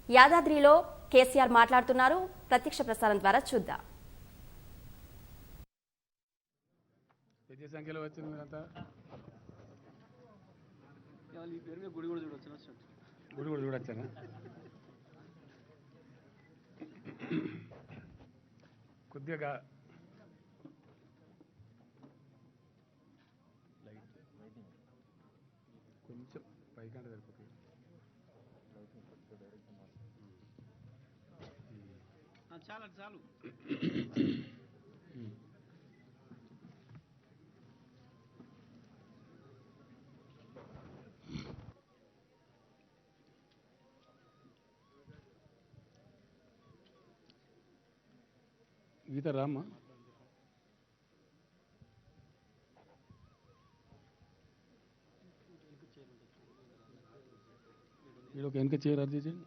యాదాద్రిలో కేసీఆర్ మాట్లాడుతున్నారు. ప్రత్యక్ష ప్రసారం ద్వారా చూద్దాం. పెద్ద సంఖ్యలో వచ్చింది మీరంతా. గుడి కూడా చూడొచ్చానా? కొద్దిగా కొంచెం పైకంటే సరిపోతుంది. చాలు చాలు. గీత రామ్మా. వీడు ఒక వెనక చీర అర్జీ చేయండి.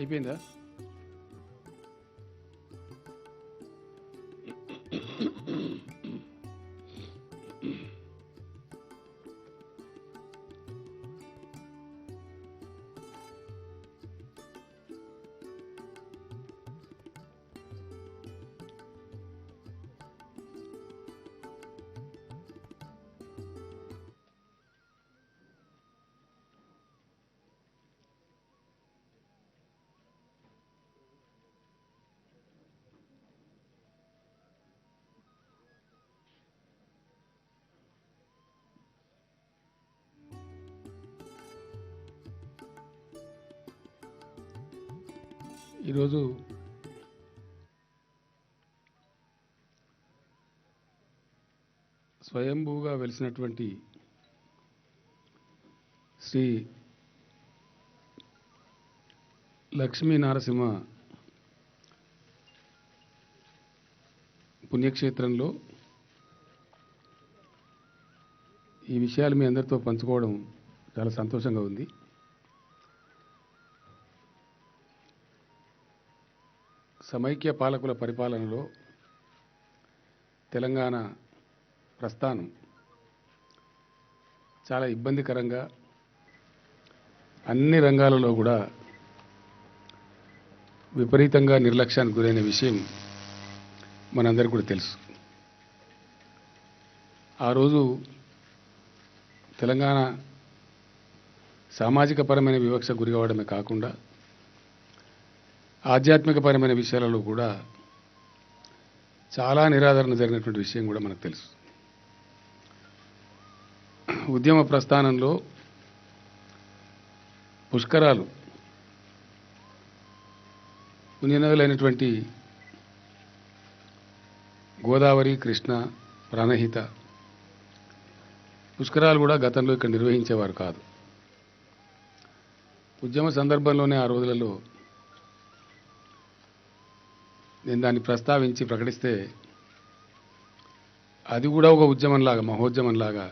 అయిపోయిందా? ఈరోజు స్వయంభూగా వెలిసినటువంటి శ్రీ లక్ష్మీ నరసింహ పుణ్యక్షేత్రంలో ఈ విషయాలు మీ అందరితో పంచుకోవడం చాలా సంతోషంగా ఉంది. సమైక్య పాలకుల పరిపాలనలో తెలంగాణ ప్రస్థానం చాలా ఇబ్బందికరంగా అన్ని రంగాలలో కూడా విపరీతంగా నిర్లక్ష్యానికి గురైన విషయం మనందరికీ కూడా తెలుసు. ఆ రోజు తెలంగాణ సామాజిక పరమైన వివక్ష గురి కావడమే కాకుండా ఆధ్యాత్మికపరమైన విషయాలలో కూడా చాలా నిరాదరణ జరిగినటువంటి విషయం కూడా మనకు తెలుసు. ఉద్యమ ప్రస్థానంలో పుష్కరాలు పుణ్యనదులైనటువంటి గోదావరి, కృష్ణ, ప్రాణహిత పుష్కరాలు కూడా గతంలో ఇక్కడ నిర్వహించేవారు కాదు. ఉద్యమ సందర్భంలోనే ఆ రోజులలో నేను దాన్ని ప్రస్తావించి ప్రకటిస్తే అది కూడా ఒక ఉద్యమంలాగా, మహోద్యమంలాగా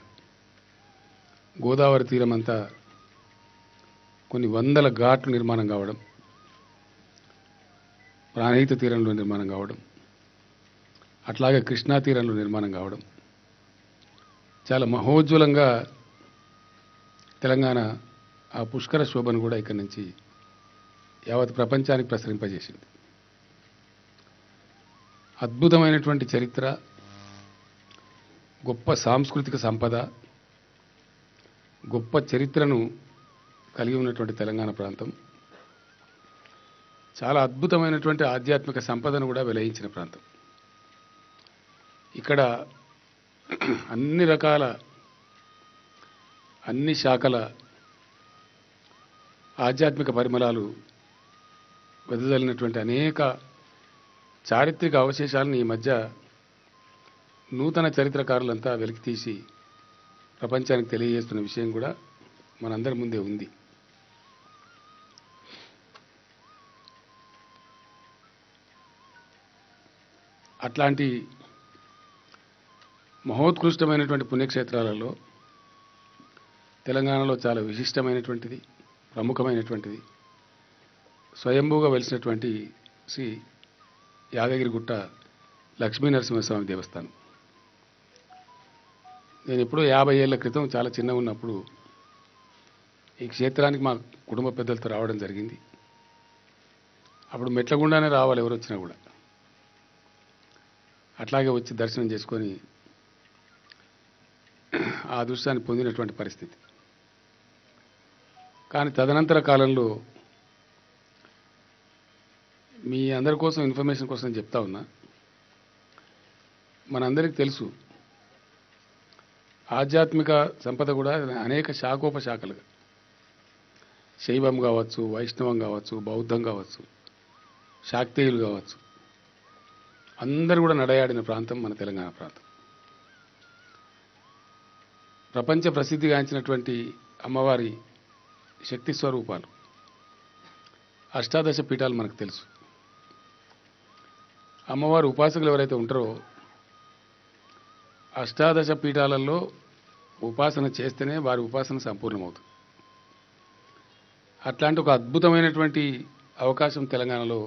గోదావరి తీరం అంతా కొన్ని వందల ఘాట్లు నిర్మాణం కావడం, ప్రాణహిత తీరంలో నిర్మాణం కావడం, అట్లాగే కృష్ణా తీరంలో నిర్మాణం కావడం చాలా మహోజ్వలంగా తెలంగాణ ఆ పుష్కర శోభను కూడా ఇక్కడి నుంచి యావత్ ప్రపంచానికి ప్రసరింపజేసింది. అద్భుతమైనటువంటి చరిత్ర, గొప్ప సాంస్కృతిక సంపద, గొప్ప చరిత్రను కలిగి ఉన్నటువంటి తెలంగాణ ప్రాంతం చాలా అద్భుతమైనటువంటి ఆధ్యాత్మిక సంపదను కూడా వెలయించిన ప్రాంతం. ఇక్కడ అన్ని రకాల అన్ని శాఖల ఆధ్యాత్మిక పరిమళాలు వెదజల్లినటువంటి అనేక చారిత్రక అవశేషాలను ఈ మధ్య నూతన చరిత్రకారులంతా వెలికితీసి ప్రపంచానికి తెలియజేస్తున్న విషయం కూడా మనందరి ముందే ఉంది. అట్లాంటి మహోత్కృష్టమైనటువంటి పుణ్యక్షేత్రాలలో తెలంగాణలో చాలా విశిష్టమైనటువంటిది, ప్రముఖమైనటువంటిది, స్వయంభూగా వెలిసినటువంటి శ్రీ యాదగిరిగుట్ట లక్ష్మీ నరసింహస్వామి దేవస్థానం. నేను ఎప్పుడో 50 ఏళ్ల క్రితం చాలా చిన్నగా ఉన్నప్పుడు ఈ క్షేత్రానికి మా కుటుంబ పెద్దలతో రావడం జరిగింది. అప్పుడు మెట్లగుండానే రావాలి ఎవరు వచ్చినా కూడా. అట్లాగే వచ్చి దర్శనం చేసుకొని ఆ అదృష్టాన్ని పొందినటువంటి పరిస్థితి. కానీ తదనంతర కాలంలో మీ అందరి కోసం ఇన్ఫర్మేషన్ కోసం చెప్తా ఉన్నా, మనందరికీ తెలుసు ఆధ్యాత్మిక సంపద కూడా అనేక శాఖోపశాఖలుగా, శైవం కావచ్చు, వైష్ణవం కావచ్చు, బౌద్ధం కావచ్చు, శాక్తేయులు కావచ్చు, అందరూ కూడా నడయాడిన ప్రాంతం మన తెలంగాణ ప్రాంతం. ప్రపంచ ప్రసిద్ధిగాంచినటువంటి అమ్మవారి శక్తి స్వరూపాలు అష్టాదశ పీఠాలు మనకు తెలుసు. అమ్మవారి ఉపాసకులు ఎవరైతే ఉంటారో అష్టాదశ పీఠాలలో ఉపాసన చేస్తేనే వారి ఉపాసన సంపూర్ణమవుతుంది. అట్లాంటి ఒక అద్భుతమైనటువంటి అవకాశం తెలంగాణలో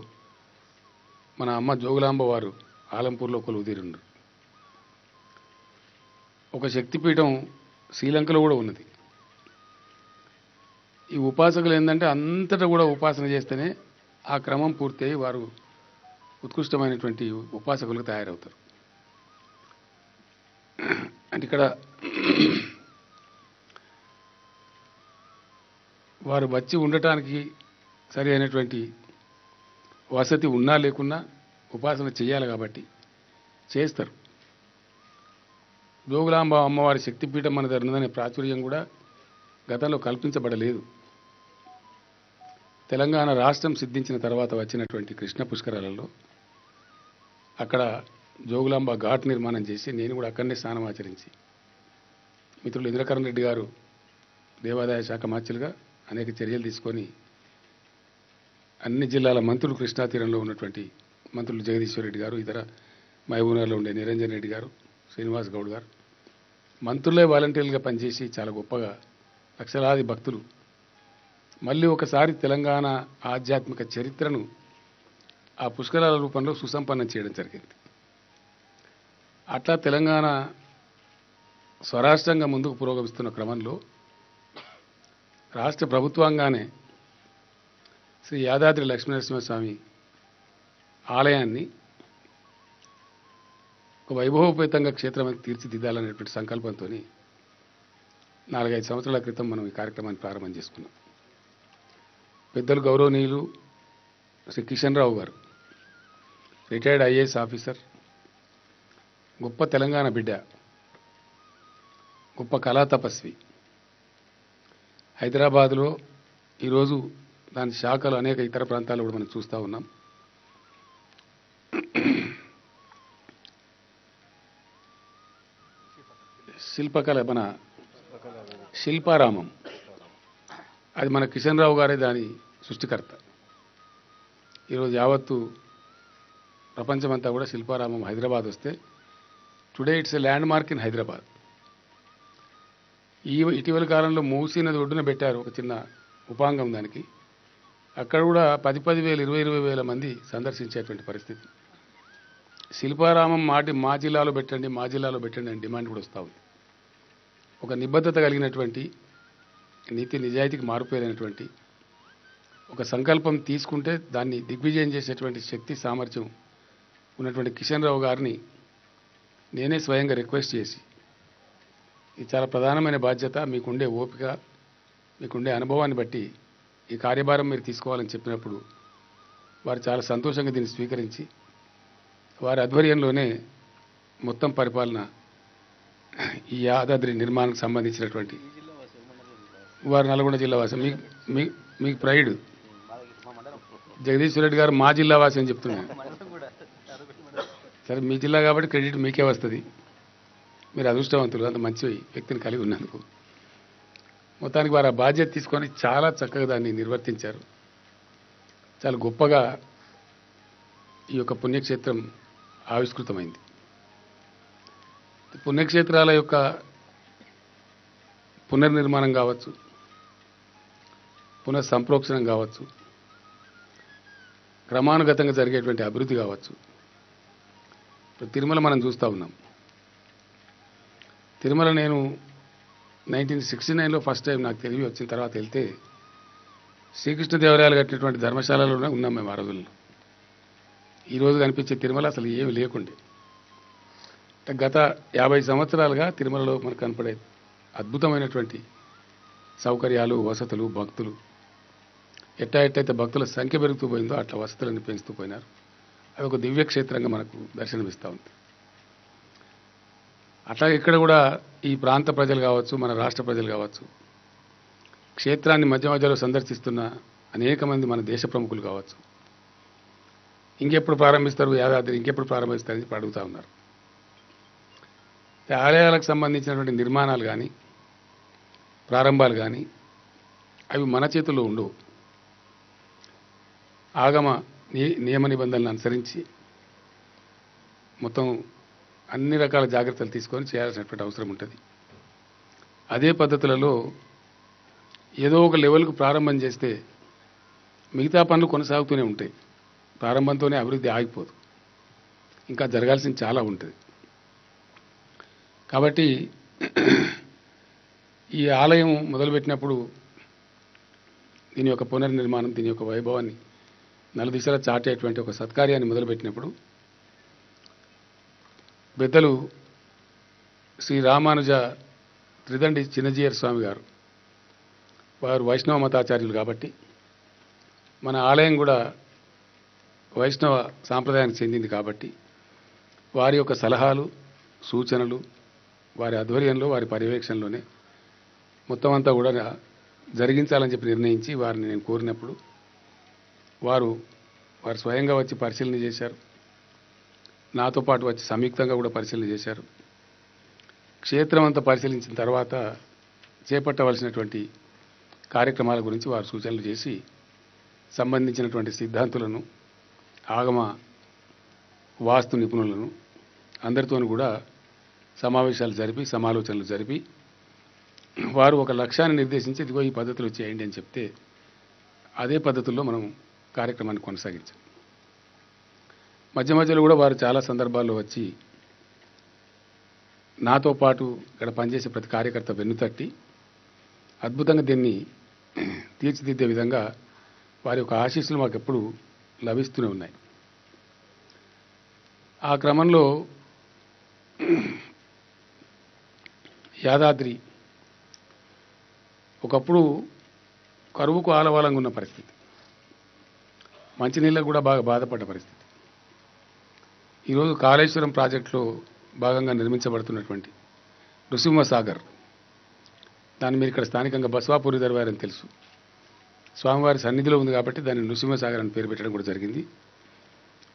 మన అమ్మ జోగులాంబ వారు ఆలంపూర్లో కొలువుదీరుండ్రు. ఒక శక్తిపీఠం శ్రీలంకలో కూడా ఉన్నది. ఈ ఉపాసకులు ఏంటంటే అంతటా కూడా ఉపాసన చేస్తేనే ఆ క్రమం పూర్తయి వారు ఉత్కృష్టమైనటువంటి ఉపాసకులుగా తయారవుతారు. అంటే ఇక్కడ వారు వచ్చి ఉండటానికి సరి అయినటువంటి వసతి ఉన్నా లేకున్నా ఉపాసన చేయాలి కాబట్టి చేస్తారు. జోగులాంబ అమ్మవారి శక్తిపీఠం మన దగ్గర ఉన్నదనే ప్రాచుర్యం కూడా గతంలో కల్పించబడలేదు. తెలంగాణ రాష్ట్రం సిద్ధించిన తర్వాత వచ్చినటువంటి కృష్ణ పుష్కరాలలో అక్కడ జోగులాంబ ఘాట్ నిర్మాణం చేసి నేను కూడా అక్కడనే స్నానం ఆచరించి, మిత్రులు ఇంద్రకరణ్ రెడ్డి గారు దేవాదాయ శాఖ మార్చులుగా అనేక చర్యలు తీసుకొని అన్ని జిల్లాల మంత్రులు, కృష్ణా తీరంలో ఉన్నటువంటి మంత్రులు జగదీశ్వర్ రెడ్డి గారు, ఇతర మహబూబ్నగర్లో ఉండే నిరంజన్ రెడ్డి గారు, శ్రీనివాస్ గౌడ్ గారు మంత్రులే వాలంటీర్లుగా పనిచేసి చాలా గొప్పగా లక్షలాది భక్తులు మళ్ళీ ఒకసారి తెలంగాణ ఆధ్యాత్మిక చరిత్రను ఆ పుష్కరాల రూపంలో సుసంపన్నం చేయడం జరిగింది. అట్లా తెలంగాణ స్వరాష్ట్రంగా ముందుకు పురోగమిస్తున్న క్రమంలో రాష్ట్ర ప్రభుత్వంగానే శ్రీ యాదాద్రి లక్ష్మీనరసింహస్వామి ఆలయాన్ని ఒక వైభవోపేతంగా క్షేత్రం తీర్చిదిద్దాలనేటువంటి సంకల్పంతో 4-5 సంవత్సరాల క్రితం మనం ఈ కార్యక్రమాన్ని ప్రారంభం చేసుకున్నాం. పెద్దలు గౌరవనీయులు శ్రీ కిషన్ రావు గారు, రిటైర్డ్ ఐఏఎస్ ఆఫీసర్, గొప్ప తెలంగాణ బిడ్డ, గొప్ప కళా తపస్వి, హైదరాబాద్లో ఈరోజు దాని శాఖలు అనేక ఇతర ప్రాంతాల్లో కూడా మనం చూస్తూ ఉన్నాం. శిల్పకళ మన శిల్పారామం, అది మన కిషన్ రావు గారే దాని సృష్టికర్త. ఈరోజు యావత్తు ప్రపంచమంతా కూడా శిల్పారామం హైదరాబాద్ వస్తే today it's a land mark in Hyderabad. ఇటీవల కాలంలో మూసీ నది ఒడ్డున పెట్టారు ఒక చిన్న ఉపాంగం దానికి. అక్కడ కూడా 10,000, 20,000 మంది సందర్శించేటువంటి పరిస్థితి. శిల్పారామం మా జిల్లాలో పెట్టండి, మా జిల్లాలో పెట్టండి అని డిమాండ్ కూడా వస్తూ ఉంది. ఒక నిబద్ధత కలిగినటువంటి, నీతి నిజాయితీకి మారుపేరైనటువంటి ఒక సంకల్పం తీసుకుంటే దాన్ని దిగ్విజయం చేసేటువంటి శక్తి సామర్థ్యం ఉన్నటువంటి కిషన్ రావు గారిని నేనే స్వయంగా రిక్వెస్ట్ చేసి, ఇది చాలా ప్రధానమైన బాధ్యత, మీకుండే ఓపిక, మీకుండే అనుభవాన్ని బట్టి ఈ కార్యభారం మీరు తీసుకోవాలని చెప్పినప్పుడు వారు చాలా సంతోషంగా దీన్ని స్వీకరించి వారి ఆధ్వర్యంలోనే మొత్తం పరిపాలన ఈ యాదాద్రి నిర్మాణానికి సంబంధించినటువంటి, వారు నల్గొండ జిల్లా వాసి, మీకు ప్రైడ్ జగదీశ్వర్ రెడ్డి గారు మా జిల్లా వాసి అని చెప్తున్నాను. సరే, మీ జిల్లా కాబట్టి క్రెడిట్ మీకే వస్తుంది. మీరు అదృష్టవంతులు, అంత మంచి వ్యక్తిని కలిగి ఉన్నందుకు. మొత్తానికి వారు ఆ బాధ్యత తీసుకొని చాలా చక్కగా దాన్ని నిర్వర్తించారు. చాలా గొప్పగా ఈ యొక్క పుణ్యక్షేత్రం ఆవిష్కృతమైంది. పుణ్యక్షేత్రాల యొక్క పునర్నిర్మాణం కావచ్చు, పునఃసంప్రోక్షణం కావచ్చు, క్రమానుగతంగా జరిగేటువంటి అభివృద్ధి కావచ్చు. ఇప్పుడు తిరుమల మనం చూస్తూ ఉన్నాం. తిరుమల నేను 1969లో ఫస్ట్ టైం నాకు తెలివి వచ్చిన తర్వాత వెళ్తే శ్రీకృష్ణదేవరాయలు కట్టినటువంటి ధర్మశాలలోనే ఉన్నాం మేము ఆ రోజుల్లో. ఈరోజు కనిపించే తిరుమల అసలు ఏమి లేకుండే. అంటే గత 50 సంవత్సరాలుగా తిరుమలలో మనకు కనపడే అద్భుతమైనటువంటి సౌకర్యాలు, వసతులు, భక్తులు ఎట్టయితే భక్తుల సంఖ్య పెరుగుతూ పోయిందో అట్లా వసతులను పెంచుతూ పోయినారు. అది ఒక దివ్యక్షేత్రంగా మనకు దర్శనమిస్తూ ఉంది. అట్లా ఇక్కడ కూడా ఈ ప్రాంత ప్రజలు కావచ్చు, మన రాష్ట్ర ప్రజలు కావచ్చు, క్షేత్రాన్ని మధ్య మధ్యలో సందర్శిస్తున్న అనేక మంది మన దేశ ప్రముఖులు కావచ్చు, ఇంకెప్పుడు ప్రారంభిస్తారు యాదాద్రి, ఇంకెప్పుడు ప్రారంభిస్తారని చెప్పి అడుగుతూ ఉన్నారు. ఆలయాలకు సంబంధించినటువంటి నిర్మాణాలు కానీ, ప్రారంభాలు కానీ అవి మన చేతుల్లో ఉండవు. ఆగమ నియమ నిబంధనలను అనుసరించి మొత్తం అన్ని రకాల జాగ్రత్తలు తీసుకొని చేయాల్సినటువంటి అవసరం ఉంటుంది. అదే పద్ధతులలో ఏదో ఒక లెవెల్కు ప్రారంభం చేస్తే మిగతా పనులు కొనసాగుతూనే ఉంటాయి. ప్రారంభంతోనే అభివృద్ధి ఆగిపోదు, ఇంకా జరగాల్సింది చాలా ఉంటుంది. కాబట్టి ఈ ఆలయం మొదలుపెట్టినప్పుడు దీని యొక్క పునర్నిర్మాణం, దీని యొక్క వైభవాన్ని నలుదిశలా చాటేటువంటి ఒక సత్కార్యాన్ని మొదలుపెట్టినప్పుడు పెద్దలు శ్రీ రామానుజ త్రిదండి చిన్నజీయర్ స్వామి గారు, వారు వైష్ణవ మతాచార్యులు కాబట్టి మన ఆలయం కూడా వైష్ణవ సాంప్రదాయానికి చెందింది కాబట్టి వారి యొక్క సలహాలు, సూచనలు, వారి ఆధ్వర్యంలో, వారి పర్యవేక్షణలోనే మొత్తం అంతా కూడా జరిగించాలని చెప్పి నిర్ణయించి వారిని నేను కోరినప్పుడు వారు స్వయంగా వచ్చి పరిశీలన చేశారు. నాతో పాటు వచ్చి సంయుక్తంగా కూడా పరిశీలన చేశారు. క్షేత్రం అంతా పరిశీలించిన తర్వాత చేపట్టవలసినటువంటి కార్యక్రమాల గురించి వారు సూచనలు చేసి సంబంధించినటువంటి సిద్ధాంతులను, ఆగమ వాస్తు నిపుణులను అందరితోనూ కూడా సమావేశాలు జరిపి, సమాలోచనలు జరిపి వారు ఒక లక్ష్యాన్ని నిర్దేశించి ఇదిగో ఈ పద్ధతులు చేయండి అని చెప్తే అదే పద్ధతుల్లో మనం కార్యక్రమాన్ని కొనసాగించాం. మధ్య మధ్యలో కూడా వారు చాలా సందర్భాల్లో వచ్చి నాతో పాటు ఇక్కడ పనిచేసే ప్రతి కార్యకర్త వెన్నుతట్టి అద్భుతంగా దీన్ని తీర్చిదిద్దే విధంగా వారి యొక్క ఆశీస్సులు మాకు ఎప్పుడు లభిస్తూనే ఉన్నాయి. ఆ క్రమంలో యాదాద్రి ఒకప్పుడు కరువుకు ఆలవాలంగా ఉన్న పరిస్థితి, మంచినీళ్ళకు కూడా బాగా బాధపడ్డ పరిస్థితి. ఈరోజు కాళేశ్వరం ప్రాజెక్టులో భాగంగా నిర్మించబడుతున్నటువంటి నృసింహసాగర్, దాన్ని మీరు ఇక్కడ స్థానికంగా బస్వాపూర్ రిజర్వాయర్ అని తెలుసు, స్వామివారి సన్నిధిలో ఉంది కాబట్టి దాన్ని నృసింహసాగర్ అని పేరు పెట్టడం కూడా జరిగింది.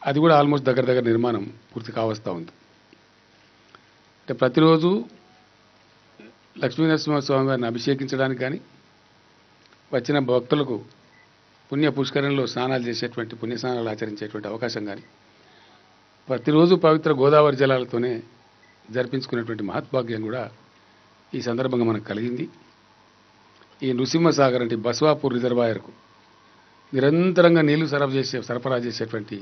అది కూడా ఆల్మోస్ట్ దగ్గర నిర్మాణం పూర్తి కావస్తూ ఉంది. అంటే ప్రతిరోజు లక్ష్మీనరసింహస్వామి వారిని అభిషేకించడానికి కానీ, వచ్చిన భక్తులకు పుణ్య పుష్కరంలో స్నానాలు చేసేటువంటి, పుణ్యస్నానాలు ఆచరించేటువంటి అవకాశం కానీ ప్రతిరోజు పవిత్ర గోదావరి జలాలతోనే జరిపించుకునేటువంటి మహత్భాగ్యం కూడా ఈ సందర్భంగా మనకు కలిగింది. ఈ నృసింహసాగర్ అంటే బస్వాపూర్ రిజర్వాయర్కు నిరంతరంగా నీళ్లు సరఫరా చేసేటువంటి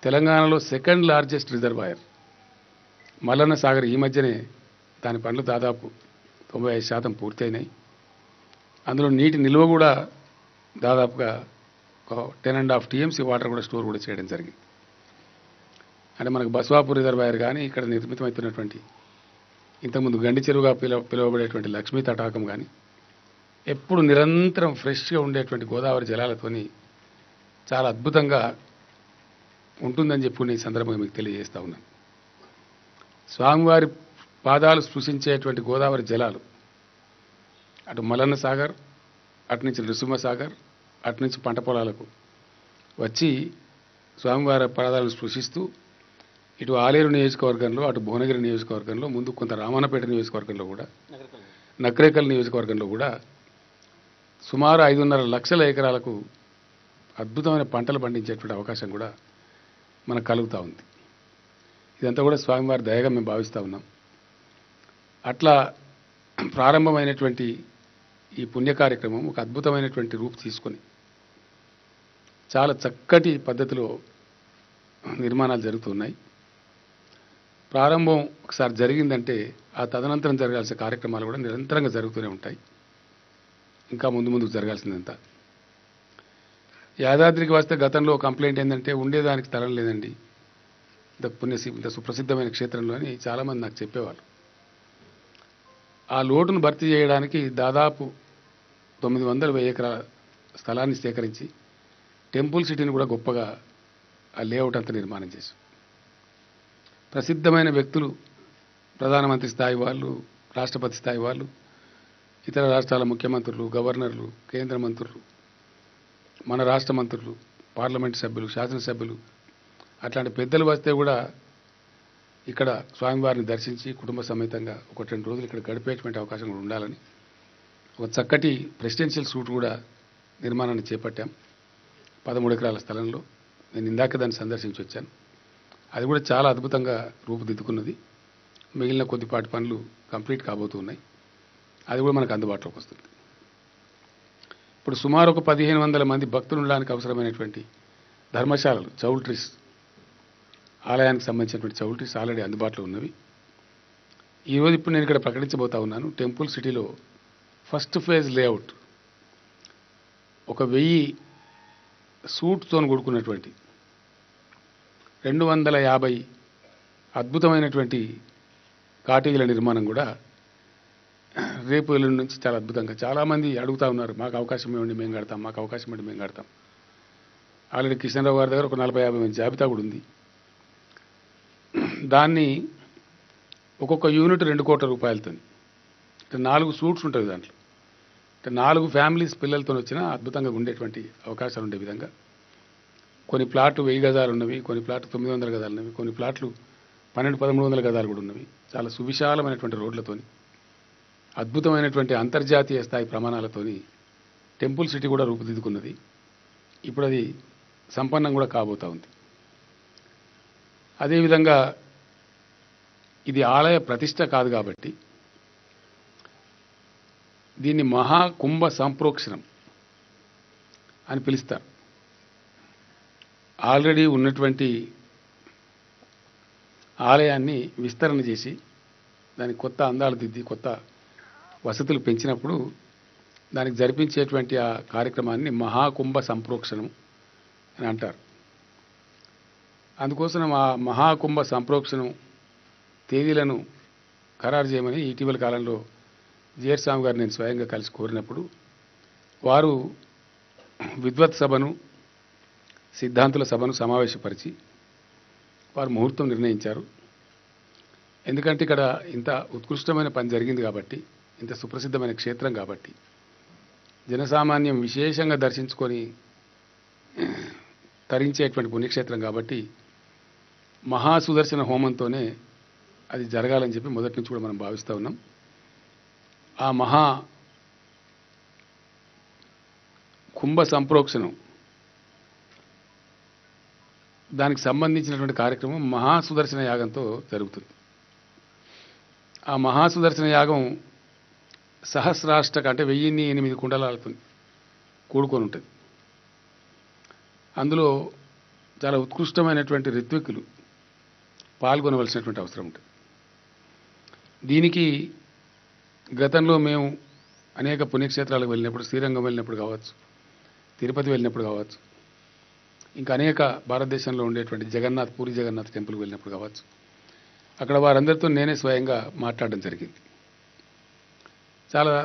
తెలంగాణలో second largest reservoir Mallanna Sagar. ఈ మధ్యనే దాని పనులు దాదాపు 95% పూర్తయినాయి. అందులో నీటి నిల్వ కూడా దాదాపుగా 10.5 TMC వాటర్ కూడా స్టోర్ కూడా చేయడం జరిగింది. అంటే మనకు బస్వాపూర్ రిజర్వాయర్ కానీ, ఇక్కడ నిర్మితమవుతున్నటువంటి ఇంతకుముందు గండి చెరువుగా పిలువబడేటువంటి లక్ష్మీ తటాకం కానీ ఎప్పుడు నిరంతరం ఫ్రెష్గా ఉండేటువంటి గోదావరి జలాలతోని చాలా అద్భుతంగా ఉంటుందని చెప్పి ఈ సందర్భంగా మీకు తెలియజేస్తా ఉన్నాను. స్వామివారి పాదాలు స్పృశించేటువంటి గోదావరి జలాలు అటు మల్లన్న సాగర్, అటు నుంచి నృసింహసాగర్, అటు నుంచి పంట పొలాలకు వచ్చి స్వామివారి పాదాలను స్పృశిస్తూ ఇటు ఆలేరు నియోజకవర్గంలో, అటు భువనగిరి నియోజకవర్గంలో, ముందు కొంత రామన్నపేట నియోజకవర్గంలో కూడా, నక్రేకల్ నియోజకవర్గంలో కూడా సుమారు 5.5 లక్షల ఎకరాలకు అద్భుతమైన పంటలు పండించేటువంటి అవకాశం కూడా మనకు కలుగుతూ ఉంది. ఇదంతా కూడా స్వామివారి దయగా మేము భావిస్తూ ఉన్నాం. అట్లా ప్రారంభమైనటువంటి ఈ పుణ్య కార్యక్రమం ఒక అద్భుతమైనటువంటి రూపు తీసుకొని చాలా చక్కటి పద్ధతిలో నిర్మాణాలు జరుగుతున్నాయి. ప్రారంభం ఒకసారి జరిగిందంటే ఆ తదనంతరం జరగాల్సిన కార్యక్రమాలు కూడా నిరంతరంగా జరుగుతూనే ఉంటాయి. ఇంకా ముందుకు జరగాల్సిందంతా. యాదాద్రికి వస్తే గతంలో కంప్లైంట్ ఏంటంటే ఉండేదానికి స్థలం లేదండి ఇంత సుప్రసిద్ధమైన క్షేత్రంలో అని చాలామంది నాకు చెప్పేవాళ్ళు. ఆ లోటును భర్తీ చేయడానికి దాదాపు 900,000 ఎకరాల స్థలాన్ని సేకరించి టెంపుల్ సిటీని కూడా గొప్పగా ఆ లేఅవుట్ అంతా నిర్మాణం చేశాం. ప్రసిద్ధమైన వ్యక్తులు, ప్రధానమంత్రి స్థాయి వాళ్ళు, రాష్ట్రపతి స్థాయి వాళ్ళు, ఇతర రాష్ట్రాల ముఖ్యమంత్రులు, గవర్నర్లు, కేంద్ర మంత్రులు, మన రాష్ట్ర మంత్రులు, పార్లమెంట్ సభ్యులు, శాసనసభ్యులు అట్లాంటి పెద్దలు వస్తే కూడా ఇక్కడ స్వామివారిని దర్శించి కుటుంబ సమేతంగా 1-2 రోజులు ఇక్కడ గడిపేటువంటి అవకాశం కూడా ఉండాలని ఒక చక్కటి ప్రెసిడెన్షియల్ సూట్ కూడా నిర్మాణాన్ని చేపట్టాం 13 ఎకరాల స్థలంలో. నేను ఇందాక దాన్ని సందర్శించి వచ్చాను. అది కూడా చాలా అద్భుతంగా రూపుదిద్దుకున్నది. మిగిలిన కొద్దిపాటి పనులు కంప్లీట్ కాబోతున్నాయి. అది కూడా మనకు అందుబాటులోకి వస్తుంది. ఇప్పుడు సుమారు ఒక 1,500 మంది భక్తులు ఉండడానికి అవసరమైనటువంటి ధర్మశాలలు, చౌల్ట్రీస్, ఆలయానికి సంబంధించినటువంటి చౌల్ట్రీస్ ఆల్రెడీ అందుబాటులో ఉన్నవి. ఈరోజు ఇప్పుడు నేను ఇక్కడ ప్రకటించబోతా ఉన్నాను. టెంపుల్ సిటీలో ఫస్ట్ ఫేజ్ లేఅవుట్ ఒక 1000 సూట్తో కూడుకున్నటువంటి 250 అద్భుతమైనటువంటి కాటేజీల నిర్మాణం కూడా రేపు ఎల్లుండి నుంచి చాలా అద్భుతంగా చాలామంది అడుగుతూ ఉన్నారు, మాకు అవకాశం ఇవ్వండి మేము కడతాం, మాకు అవకాశం ఇవ్వండి మేము కడతాం. ఆల్రెడీ కిషన్రావు గారి దగ్గర ఒక 40-50 మంది జాబితా కూడా ఉంది. దాన్ని ఒక్కొక్క యూనిట్ 2 కోట్ల రూపాయలతో 4 సూట్స్ ఉంటుంది దాంట్లో. 4 ఫ్యామిలీస్ పిల్లలతో వచ్చినా అద్భుతంగా ఉండేటువంటి అవకాశాలు ఉండే విధంగా కొన్ని ప్లాట్లు 1000 గజాలు ఉన్నవి, కొన్ని ప్లాట్లు 900 గజాలు ఉన్నవి, కొన్ని ప్లాట్లు 1200-1300 గజాలు కూడా ఉన్నవి. చాలా సువిశాలమైనటువంటి రోడ్లతోని అద్భుతమైనటువంటి అంతర్జాతీయ స్థాయి ప్రమాణాలతోని టెంపుల్ సిటీ కూడా రూపుదిద్దుకున్నది. ఇప్పుడు అది సంపన్నం కూడా కాబోతా ఉంది. అదేవిధంగా ఇది ఆలయ ప్రతిష్ట కాదు కాబట్టి దీన్ని మహాకుంభ సంప్రోక్షణం అని పిలుస్తారు. ఆల్రెడీ ఉన్నటువంటి ఆలయాన్ని విస్తరణ చేసి దానికి కొత్త అందాలు దిద్ది కొత్త వసతులు పెంచినప్పుడు దానికి జరిపించేటువంటి ఆ కార్యక్రమాన్ని మహాకుంభ సంప్రోక్షణం అని అంటారు. అందుకోసం ఆ మహాకుంభ సంప్రోక్షణం తేదీలను ఖరారు చేయమని ఇటీవల కాలంలో జిఆర్ స్వామి గారు నేను స్వయంగా కలిసి కోరినప్పుడు వారు విద్వత్ సభను, సిద్ధాంతుల సభను సమావేశపరిచి వారు ముహూర్తం నిర్ణయించారు. ఎందుకంటే ఇక్కడ ఇంత ఉత్కృష్టమైన పని జరిగింది కాబట్టి, ఇంత సుప్రసిద్ధమైన క్షేత్రం కాబట్టి, జనసామాన్యం విశేషంగా దర్శించుకొని తరించేటువంటి పుణ్యక్షేత్రం కాబట్టి మహాసుదర్శన హోమంతోనే అది జరగాలని చెప్పి మొదటి నుంచి కూడా మనం భావిస్తూ ఉన్నాం. ఆ మహా కుంభ సంప్రోక్షణం దానికి సంబంధించినటువంటి కార్యక్రమం మహాసుదర్శన యాగంతో జరుగుతుంది. ఆ మహాసుదర్శన యాగం సహస్రాష్టక అంటే 1008 కుండలాలతో కూడుకొని ఉంటుంది. అందులో చాలా ఉత్కృష్టమైనటువంటి ఋత్విక్కులు పాల్గొనవలసినటువంటి అవసరం ఉంటుంది. దీనికి గతంలో మేము అనేక పుణ్యక్షేత్రాలకు వెళ్ళినప్పుడు, శ్రీరంగం వెళ్ళినప్పుడు కావచ్చు, తిరుపతి వెళ్ళినప్పుడు కావచ్చు, ఇంకా అనేక భారతదేశంలో ఉండేటువంటి పూరి జగన్నాథ్ టెంపుల్కి వెళ్ళినప్పుడు కావచ్చు, అక్కడ వారందరితో నేనే స్వయంగా మాట్లాడడం జరిగింది. చాలా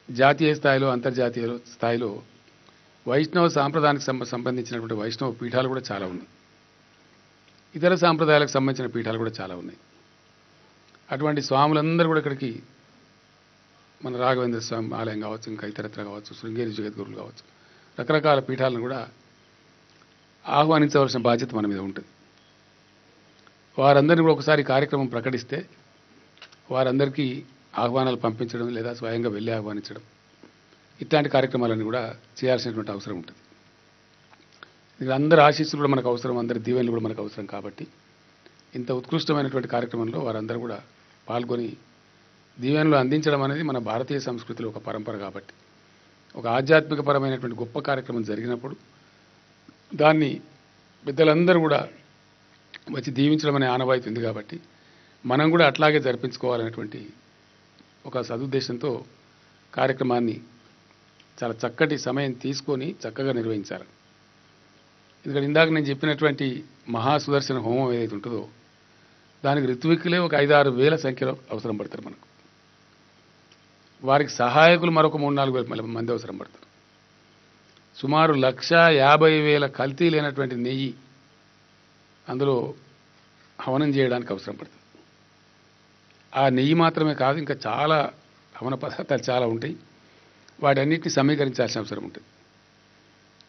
జాతీయ స్థాయిలో, అంతర్జాతీయ స్థాయిలో వైష్ణవ సాంప్రదాయానికి సంబంధించినటువంటి వైష్ణవ పీఠాలు కూడా చాలా ఉన్నాయి. ఇతర సాంప్రదాయాలకు సంబంధించిన పీఠాలు కూడా చాలా ఉన్నాయి. అటువంటి స్వాములందరూ కూడా ఇక్కడికి మన రాఘవేంద్ర స్వామి ఆలయం కావచ్చు, ఇంకా ఇతరత్ర కావచ్చు, శృంగేరి జగద్గురులు కావచ్చు, రకరకాల పీఠాలను కూడా ఆహ్వానించవలసిన బాధ్యత మన మీద ఉంటుంది. వారందరినీ కూడా ఒకసారి కార్యక్రమం ప్రకటిస్తే వారందరికీ ఆహ్వానాలు పంపించడం లేదా స్వయంగా వెళ్ళి ఆహ్వానించడం, ఇట్లాంటి కార్యక్రమాలన్నీ కూడా చేయాల్సినటువంటి అవసరం ఉంటుంది. అందరి ఆశీస్సులు కూడా మనకు అవసరం, అందరి దీవెనలు కూడా మనకు అవసరం. కాబట్టి ఇంత ఉత్కృష్టమైనటువంటి కార్యక్రమంలో వారందరూ కూడా పాల్గొని దీవెనలు అందించడం అనేది మన భారతీయ సంస్కృతిలో ఒక పరంపర కాబట్టి ఒక ఆధ్యాత్మికపరమైనటువంటి గొప్ప కార్యక్రమం జరిగినప్పుడు దాన్ని పెద్దలందరూ కూడా వచ్చి దీవించడం అనే ఆనవాయితీ ఉంది కాబట్టి మనం కూడా అట్లాగే జరిపించుకోవాలనేటువంటి ఒక సదుద్దేశంతో కార్యక్రమాన్ని చాలా చక్కటి సమయం తీసుకొని చక్కగా నిర్వహించాలి. ఎందుకంటే ఇందాక నేను చెప్పినటువంటి మహాసుదర్శన హోమం ఏదైతే ఉంటుందో దానికి ఋత్విక్కులే ఒక 5-6 వేల సంఖ్యలో అవసరం పడతారు. మనకు వారికి సహాయకులు మరొక 3-4 వేల మంది అవసరం పడతారు. సుమారు 1,50,000 కల్తీ లేనటువంటి నెయ్యి అందులో హవనం చేయడానికి అవసరం పడుతుంది. ఆ నెయ్యి మాత్రమే కాదు, ఇంకా చాలా హవన పదార్థాలు చాలా ఉంటాయి. వాటన్నిటిని సమీకరించాల్సిన అవసరం ఉంటుంది.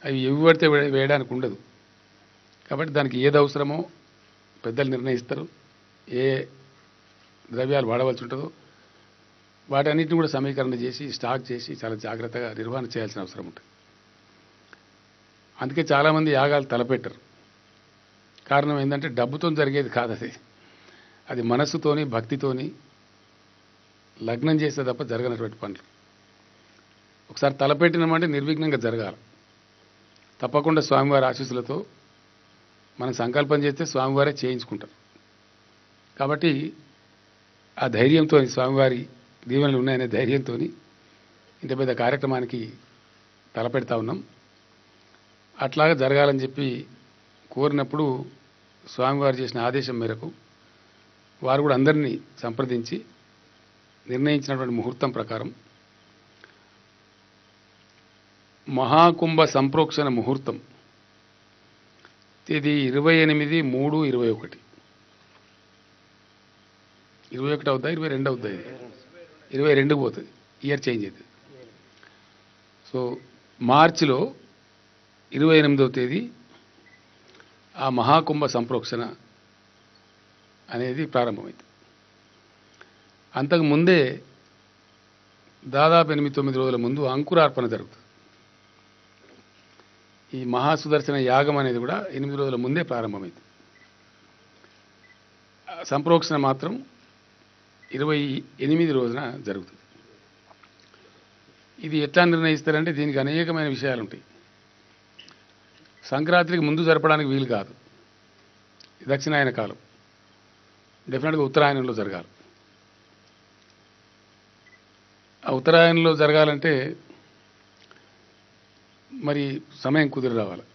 అవి ఎవి పడితే వేయడానికి ఉండదు. కాబట్టి దానికి ఏది అవసరమో పెద్దలు నిర్ణయిస్తారు. ఏ ద్రవ్యాలు వాడవలసి ఉంటుందో వాటన్నిటిని కూడా సమీకరణ చేసి స్టాక్ చేసి చాలా జాగ్రత్తగా నిర్వహణ చేయాల్సిన అవసరం ఉంటుంది. అందుకే చాలామంది యాగాలు తలపెట్టరు. కారణం ఏంటంటే డబ్బుతో జరిగేది కాదు అది. అది మనస్సుతోని భక్తితోని లగ్నం చేస్తే తప్ప జరగనటువంటి పనులు. ఒకసారి తలపెట్టినామంటే నిర్విఘ్నంగా జరగాలి. తప్పకుండా స్వామివారి ఆశీస్సులతో మనం సంకల్పం చేస్తే స్వామివారే చేయించుకుంటారు. కాబట్టి ఆ ధైర్యంతో స్వామివారి దీవెనలు ఉన్నాయనే ధైర్యంతో ఇంత పెద్ద కార్యక్రమానికి తలపెడతా ఉన్నాం. అట్లాగా జరగాలని చెప్పి కోరినప్పుడు స్వామివారు చేసిన ఆదేశం మేరకు వారు కూడా అందరినీ సంప్రదించి నిర్ణయించినటువంటి ముహూర్తం ప్రకారం మహాకుంభ సంప్రోక్షణ ముహూర్తం తేదీ 28/3/21. 21 అవుద్దా 22 అవుద్దా? 22కు పోతుంది. ఇయర్ చేంజ్ అవుతుంది. సో మార్చిలో 28వ తేదీ ఆ మహాకుంభ సంప్రోక్షణ అనేది ప్రారంభమైంది. అంతకు ముందే దాదాపు 8-9 రోజుల ముందు అంకురార్పణ జరుగుతుంది. ఈ మహాసుదర్శన యాగం అనేది కూడా 8 రోజుల ముందే ప్రారంభమైంది. సంప్రోక్షణ మాత్రం 28 రోజున జరుగుతుంది. ఇది ఎట్లా నిర్ణయిస్తారంటే దీనికి అనేకమైన విషయాలు ఉంటాయి. సంక్రాంతికి ముందు జరపడానికి వీలు కాదు. దక్షిణాయన కాలం, డెఫినెట్గా ఉత్తరాయణంలో జరగాలి. ఆ ఉత్తరాయణంలో జరగాలంటే మరి సమయం కుదిరి రావాలి.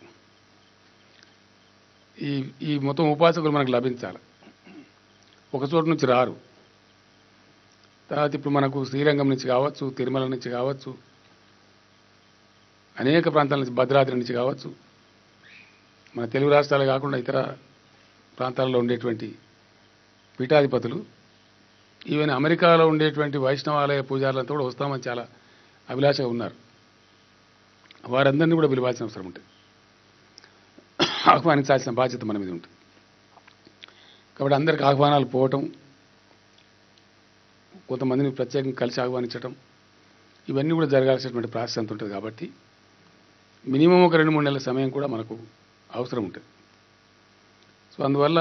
ఈ మొత్తం ఉపాసకులు మనకు లభించాలి. ఒక చోట నుంచి రారు. తర్వాత ఇప్పుడు మనకు శ్రీరంగం నుంచి కావచ్చు, తిరుమల నుంచి కావచ్చు, అనేక ప్రాంతాల నుంచి, భద్రాద్రి నుంచి కావచ్చు, మన తెలుగు రాష్ట్రాలు కాకుండా ఇతర ప్రాంతాల్లో ఉండేటువంటి పీఠాధిపతులు, ఈవెన్ అమెరికాలో ఉండేటువంటి వైష్ణవాలయ పూజారులంతా కూడా వస్తామని చాలా అభిలాషగా ఉన్నారు. వారందరినీ కూడా పిలవాల్సిన అవసరం ఉంటుంది. ఆహ్వానించాల్సిన బాధ్యత మన మీద ఉంటుంది. కాబట్టి అందరికి ఆహ్వానాలు పోవటం, కొంతమందిని ప్రత్యేకంగా కలిసి ఆహ్వానించడం, ఇవన్నీ కూడా జరగాల్సినటువంటి ప్రాసెస్ అంత ఉంటుంది. కాబట్టి మినిమం ఒక 2-3 నెలల సమయం కూడా మనకు అవసరం ఉంటుంది. సో అందువల్ల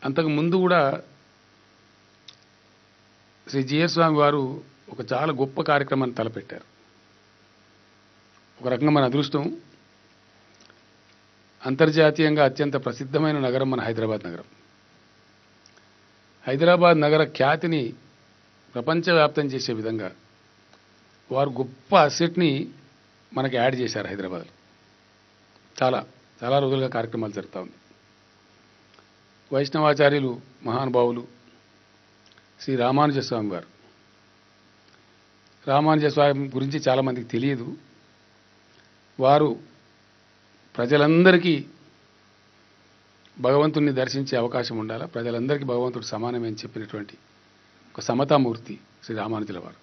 అంతకు ముందు కూడా శ్రీ జిఎస్ స్వామి వారు ఒక చాలా గొప్ప కార్యక్రమాన్ని తలపెట్టారు. ఒక రకంగా మన అదృష్టం, అంతర్జాతీయంగా అత్యంత ప్రసిద్ధమైన నగరం మన హైదరాబాద్ నగరం. హైదరాబాద్ నగర ఖ్యాతిని ప్రపంచవ్యాప్తం చేసే విధంగా వారు గొప్ప అసెట్ని మనకి యాడ్ చేశారు. హైదరాబాద్లో చాలా చాలా రోజులుగా కార్యక్రమాలు జరుగుతూ ఉంది. వైష్ణవాచార్యులు మహానుభావులు శ్రీ రామానుజ స్వామి వారు. రామానుజ స్వామి గురించి చాలామందికి తెలియదు. వారు ప్రజలందరికీ భగవంతుణ్ణి దర్శించే అవకాశం ఉండాలా, ప్రజలందరికీ భగవంతుడు సమానమే అని చెప్పినటువంటి ఒక సమతామూర్తి శ్రీ రామానుజుల వారు.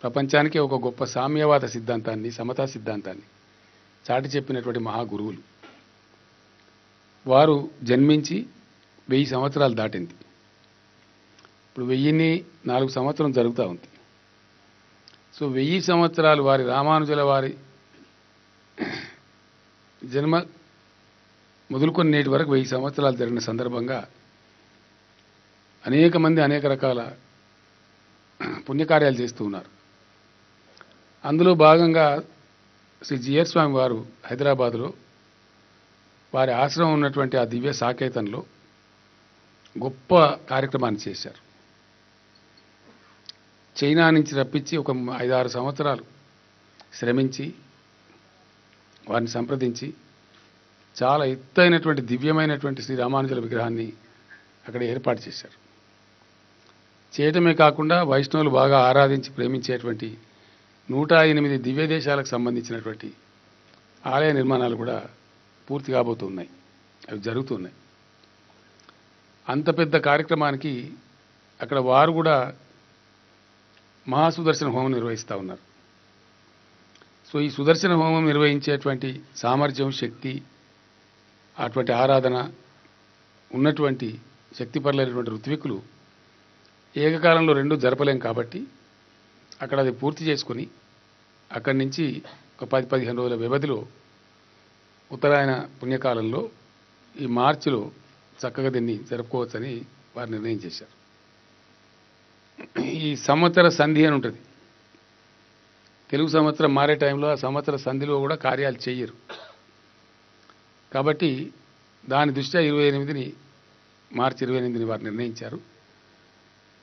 ప్రపంచానికి ఒక గొప్ప సామ్యవాద సిద్ధాంతాన్ని, సమతా సిద్ధాంతాన్ని చాటి చెప్పినటువంటి మహాగురువులు. వారు జన్మించి 1000 సంవత్సరాలు దాటింది. ఇప్పుడు 1004 సంవత్సరం జరుగుతూ ఉంది. సో 1000 సంవత్సరాలు వారి రామానుజుల వారి జన్మ మొదలుకొని నేటి వరకు 1000 సంవత్సరాలు జరిగిన సందర్భంగా అనేక మంది అనేక రకాల పుణ్యకార్యాలు చేస్తూ ఉన్నారు. అందులో భాగంగా శ్రీ జిఆర్ స్వామి వారు హైదరాబాదులో వారి ఆశ్రమం ఉన్నటువంటి ఆ దివ్య సాకేతంలో గొప్ప కార్యక్రమాన్ని చేశారు. చైనా నుంచి రప్పించి ఒక 5-6 సంవత్సరాలు శ్రమించి వారిని సంప్రదించి చాలా ఎత్తైనటువంటి దివ్యమైనటువంటి శ్రీ రామానుజుల విగ్రహాన్ని అక్కడ ఏర్పాటు చేశారు. చేయటమే కాకుండా వైష్ణవులు బాగా ఆరాధించి ప్రేమించేటువంటి 108 దివ్య దేశాలకు సంబంధించినటువంటి ఆలయ నిర్మాణాలు కూడా పూర్తి కాబోతున్నాయి. అవి జరుగుతున్నాయి. అంత పెద్ద కార్యక్రమానికి అక్కడ వారు కూడా మహాసుదర్శన హోమం నిర్వహిస్తూ ఉన్నారు. సో ఈ సుదర్శన హోమం నిర్వహించేటువంటి సామర్థ్యం, శక్తి, అటువంటి ఆరాధన ఉన్నటువంటి శక్తిపరులైనటువంటి ఋత్వికులు ఏకకాలంలో 2 జరపలేం కాబట్టి అక్కడ అది పూర్తి చేసుకొని అక్కడి నుంచి ఒక 10-15 రోజుల వ్యవధిలో ఉత్తరాయణ పుణ్యకాలంలో ఈ మార్చిలో చక్కగా దీన్ని జరుపుకోవచ్చని వారు నిర్ణయం చేశారు. ఈ సంవత్సర సంధి అని ఉంటుంది. తెలుగు సంవత్సరం మారే టైంలో ఆ సంవత్సర సంధిలో కూడా కార్యాలు చెయ్యరు. కాబట్టి దాని దృష్ట్యా 28ని మార్చి 28ని వారు నిర్ణయించారు.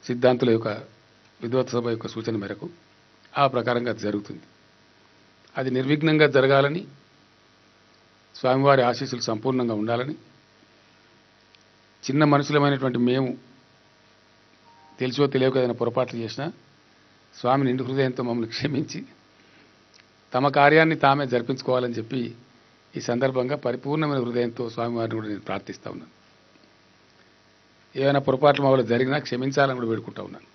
సిద్ధాంతుల యొక్క విద్వత్ సభ యొక్క సూచన మేరకు ఆ ప్రకారంగా అది జరుగుతుంది. అది నిర్విఘ్నంగా జరగాలని, స్వామివారి ఆశీస్సులు సంపూర్ణంగా ఉండాలని, చిన్న మనుషులమైనటువంటి మేము తెలిసో తెలియక ఏదైనా పొరపాట్లు చేసినా స్వామి నిండు హృదయంతో మమ్మల్ని క్షమించి తమ కార్యాన్ని తామే జరిపించుకోవాలని చెప్పి ఈ సందర్భంగా పరిపూర్ణమైన హృదయంతో స్వామివారిని కూడా నేను ప్రార్థిస్తూ ఉన్నాను. ఏమైనా పొరపాట్లు మా వల్ల జరిగినా క్షమించాలని కూడా వేడుకుంటా ఉన్నాను.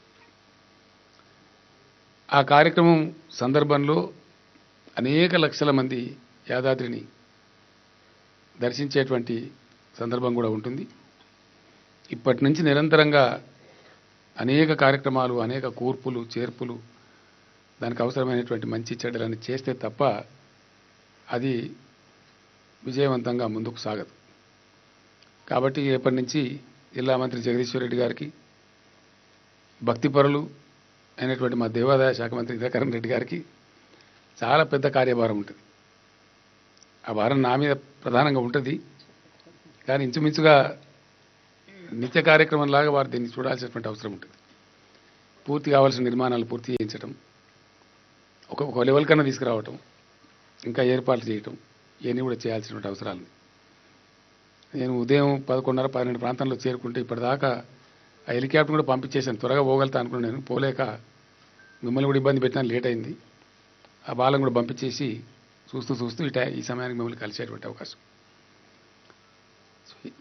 ఆ కార్యక్రమం సందర్భంలో అనేక లక్షల మంది యాదాద్రిని దర్శించేటువంటి సందర్భం కూడా ఉంటుంది. ఇప్పటి నుంచి నిరంతరంగా అనేక కార్యక్రమాలు, అనేక కూర్పులు, చేర్పులు, దానికి అవసరమైనటువంటి మంచి చెడ్డలని చేస్తే తప్ప అది విజయవంతంగా ముందుకు సాగదు. కాబట్టి రేపటి నుంచి జిల్లా మంత్రి జగదీశ్వర్ రెడ్డి గారికి, భక్తిపరులు అయినటువంటి మా దేవాదాయ శాఖ మంత్రి ఇంద్రకరణ్ రెడ్డి గారికి చాలా పెద్ద కార్యభారం ఉంటుంది. ఆ భారం నా మీద ప్రధానంగా ఉంటుంది. కానీ ఇంచుమించుగా నిత్య కార్యక్రమంలాగా వారు దీన్ని చూడాల్సినటువంటి అవసరం ఉంటుంది. పూర్తి కావాల్సిన నిర్మాణాలు పూర్తి చేయించడం, ఒక లెవెల్ కన్నా తీసుకురావటం, ఇంకా ఏర్పాట్లు చేయటం, ఇవన్నీ కూడా చేయాల్సినటువంటి అవసరాలు. నేను ఉదయం 11:30-12 ప్రాంతంలో చేరుకుంటే ఇప్పటిదాకా ఆ హెలికాప్టర్ కూడా పంపించేశాను. త్వరగా పోగలుగుతా అనుకున్నాను. నేను పోలేక మిమ్మల్ని కూడా ఇబ్బంది పెట్టినా లేట్ అయింది. ఆ బాలను కూడా పంపించేసి చూస్తూ ఈ సమయానికి మిమ్మల్ని కలిసేటువంటి అవకాశం.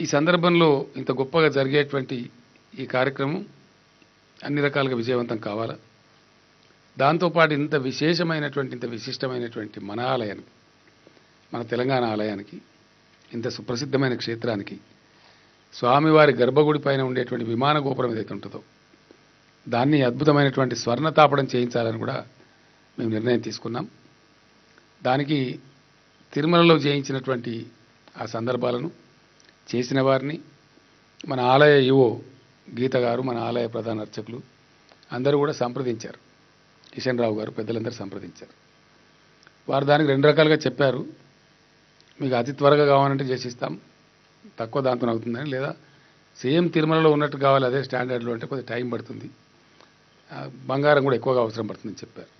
ఈ సందర్భంలో ఇంత గొప్పగా జరిగేటువంటి ఈ కార్యక్రమం అన్ని రకాలుగా విజయవంతం కావాలా. దాంతోపాటు ఇంత విశేషమైనటువంటి, ఇంత విశిష్టమైనటువంటి మన ఆలయానికి, మన తెలంగాణ ఆలయానికి, ఇంత సుప్రసిద్ధమైన క్షేత్రానికి స్వామివారి గర్భగుడి పైన ఉండేటువంటి విమాన గోపురం ఏదైతే ఉంటుందో దాన్ని అద్భుతమైనటువంటి స్వర్ణ తాపడం చేయించాలని కూడా మేము నిర్ణయం తీసుకున్నాం. దానికి తిరుమలలో చేయించినటువంటి ఆ సందర్భాలను చేసిన వారిని, మన ఆలయ ఈవో గీత గారు, మన ఆలయ ప్రధాన అర్చకులు అందరూ కూడా సంప్రదించారు. కిషన్ రావు గారు, పెద్దలందరూ సంప్రదించారు. వారు దానికి 2 రకాలుగా చెప్పారు. మీకు అతి త్వరగా కావాలంటే చేసిస్తాం, తక్కువ దాంతో అవుతుందని, లేదా సేమ్ తిరుమలలో ఉన్నట్టు కావాలి అదే స్టాండర్డ్లో అంటే కొద్దిగా టైం పడుతుంది, బంగారం కూడా ఎక్కువగా అవసరం పడుతుందని చెప్పారు.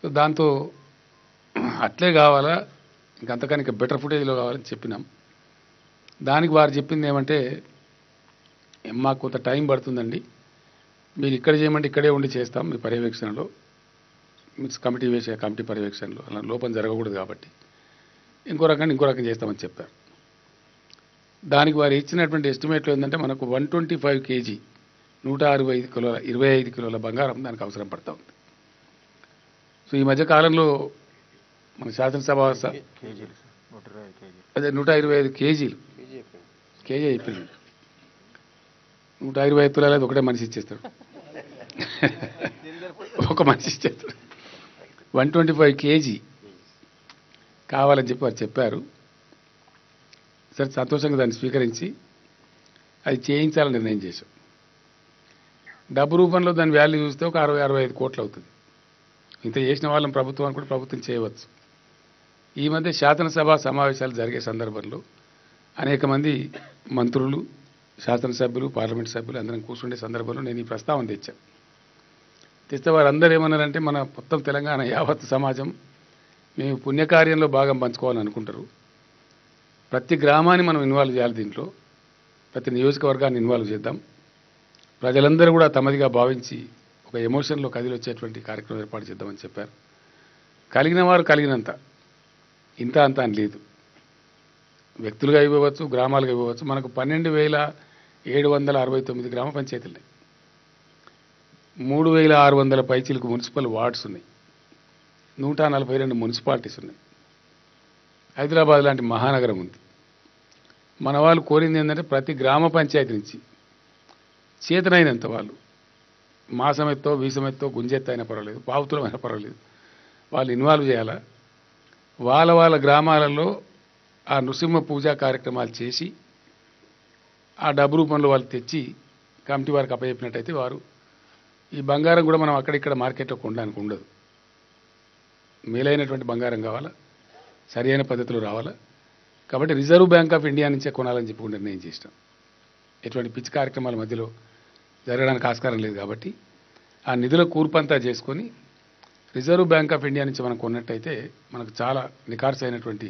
సో దాంతో అట్లే కావాలా, ఇంకంతకని ఇంకా బెటర్ ఫుటేజ్లో కావాలని చెప్పినాం. దానికి వారు చెప్పింది ఏమంటే, మాకు కొంత టైం పడుతుందండి, మీరు ఇక్కడ చేయమంటే ఇక్కడే ఉండి చేస్తాం మీ పర్యవేక్షణలో, మీ కమిటీ పర్యవేక్షణలో అలా లోపం జరగకూడదు కాబట్టి ఇంకో రకం చేస్తామని చెప్పారు. దానికి వారు ఇచ్చినటువంటి ఎస్టిమేట్లో ఏంటంటే మనకు 125 kg 165 కిలోల 25 కిలోల బంగారం దానికి అవసరం పడతా ఉంది. సో ఈ మధ్య కాలంలో మన శాసనసభ అదే 125 కేజీలు కేజీ అయిపోయింది. 125 తులాలు అది ఒకటే మనిషి ఇచ్చేస్తాడు, ఒక మనిషి ఇచ్చేస్తాడు. 125 kg కావాలని చెప్పి వారు చెప్పారు. సరే, సంతోషంగా దాన్ని స్వీకరించి అది చేయించాలని నిర్ణయం చేశాం. డబ్బు రూపంలో దాని వాల్యూ చూస్తే ఒక 60-65 కోట్లు అవుతుంది. ఇంత చేసిన వాళ్ళని ప్రభుత్వాన్ని కూడా ప్రభుత్వం చేయవచ్చు. ఈ మధ్య శాసనసభ సమావేశాలు జరిగే సందర్భంలో అనేక మంది మంత్రులు, శాసనసభ్యులు, పార్లమెంట్ సభ్యులు అందరం కూర్చుండే సందర్భంలో నేను ఈ ప్రస్తావన తెస్తే వారందరూ ఏమన్నారంటే మన మొత్తం తెలంగాణ యావత్ సమాజం మేము పుణ్యకార్యంలో భాగం పంచుకోవాలని అనుకుంటారు. ప్రతి గ్రామాన్ని మనం ఇన్వాల్వ్ చేయాలి, దీంట్లో ప్రతి నియోజకవర్గాన్ని ఇన్వాల్వ్ చేద్దాం, ప్రజలందరూ కూడా తమదిగా భావించి ఒక ఎమోషన్లో కదిలి వచ్చేటువంటి కార్యక్రమం ఏర్పాటు చేద్దామని చెప్పారు. కలిగిన వారు కలిగినంత, ఇంత అంత అని లేదు. వ్యక్తులుగా ఇవ్వవచ్చు, గ్రామాలుగా ఇవ్వవచ్చు. మనకు 12,769 గ్రామ పంచాయతీలు ఉన్నాయి. 3,600 పైచీలకు మున్సిపల్ వార్డ్స్ ఉన్నాయి. 142 మున్సిపాలిటీస్ ఉన్నాయి. హైదరాబాద్ లాంటి మహానగరం ఉంది. మన వాళ్ళు కోరింది ఏంటంటే ప్రతి గ్రామ పంచాయతీ నుంచి చేతనైనంత వాళ్ళు మాసమెత్తో, వీసమెత్తో, గుంజెత్త అయినా పర్వాలేదు, పావుతులం అయినా పర్వాలేదు, వాళ్ళు ఇన్వాల్వ్ చేయాలా. వాళ్ళ గ్రామాలలో ఆ నృసింహ పూజా కార్యక్రమాలు చేసి ఆ డబ్బు రూపంలో వాళ్ళు తెచ్చి కమిటీ వారికి అప్పచెప్పినట్టయితే వారు ఈ బంగారం కూడా మనం అక్కడిక్కడ మార్కెట్లో కొనడానికి ఉండదు. మేలైనటువంటి బంగారం కావాలా, సరి అయిన పద్ధతిలో రావాలా. కాబట్టి రిజర్వ్ బ్యాంక్ ఆఫ్ ఇండియా నుంచే కొనాలని చెప్పి నిర్ణయం చేసినాం. ఎటువంటి పిచ్చి కార్యక్రమాల మధ్యలో జరగడానికి ఆస్కారం లేదు. కాబట్టి ఆ నిధుల కూర్పంతా చేసుకొని రిజర్వ్ బ్యాంక్ ఆఫ్ ఇండియా నుంచి మనం కొన్నట్టయితే మనకు చాలా నికార్స్ అయినటువంటి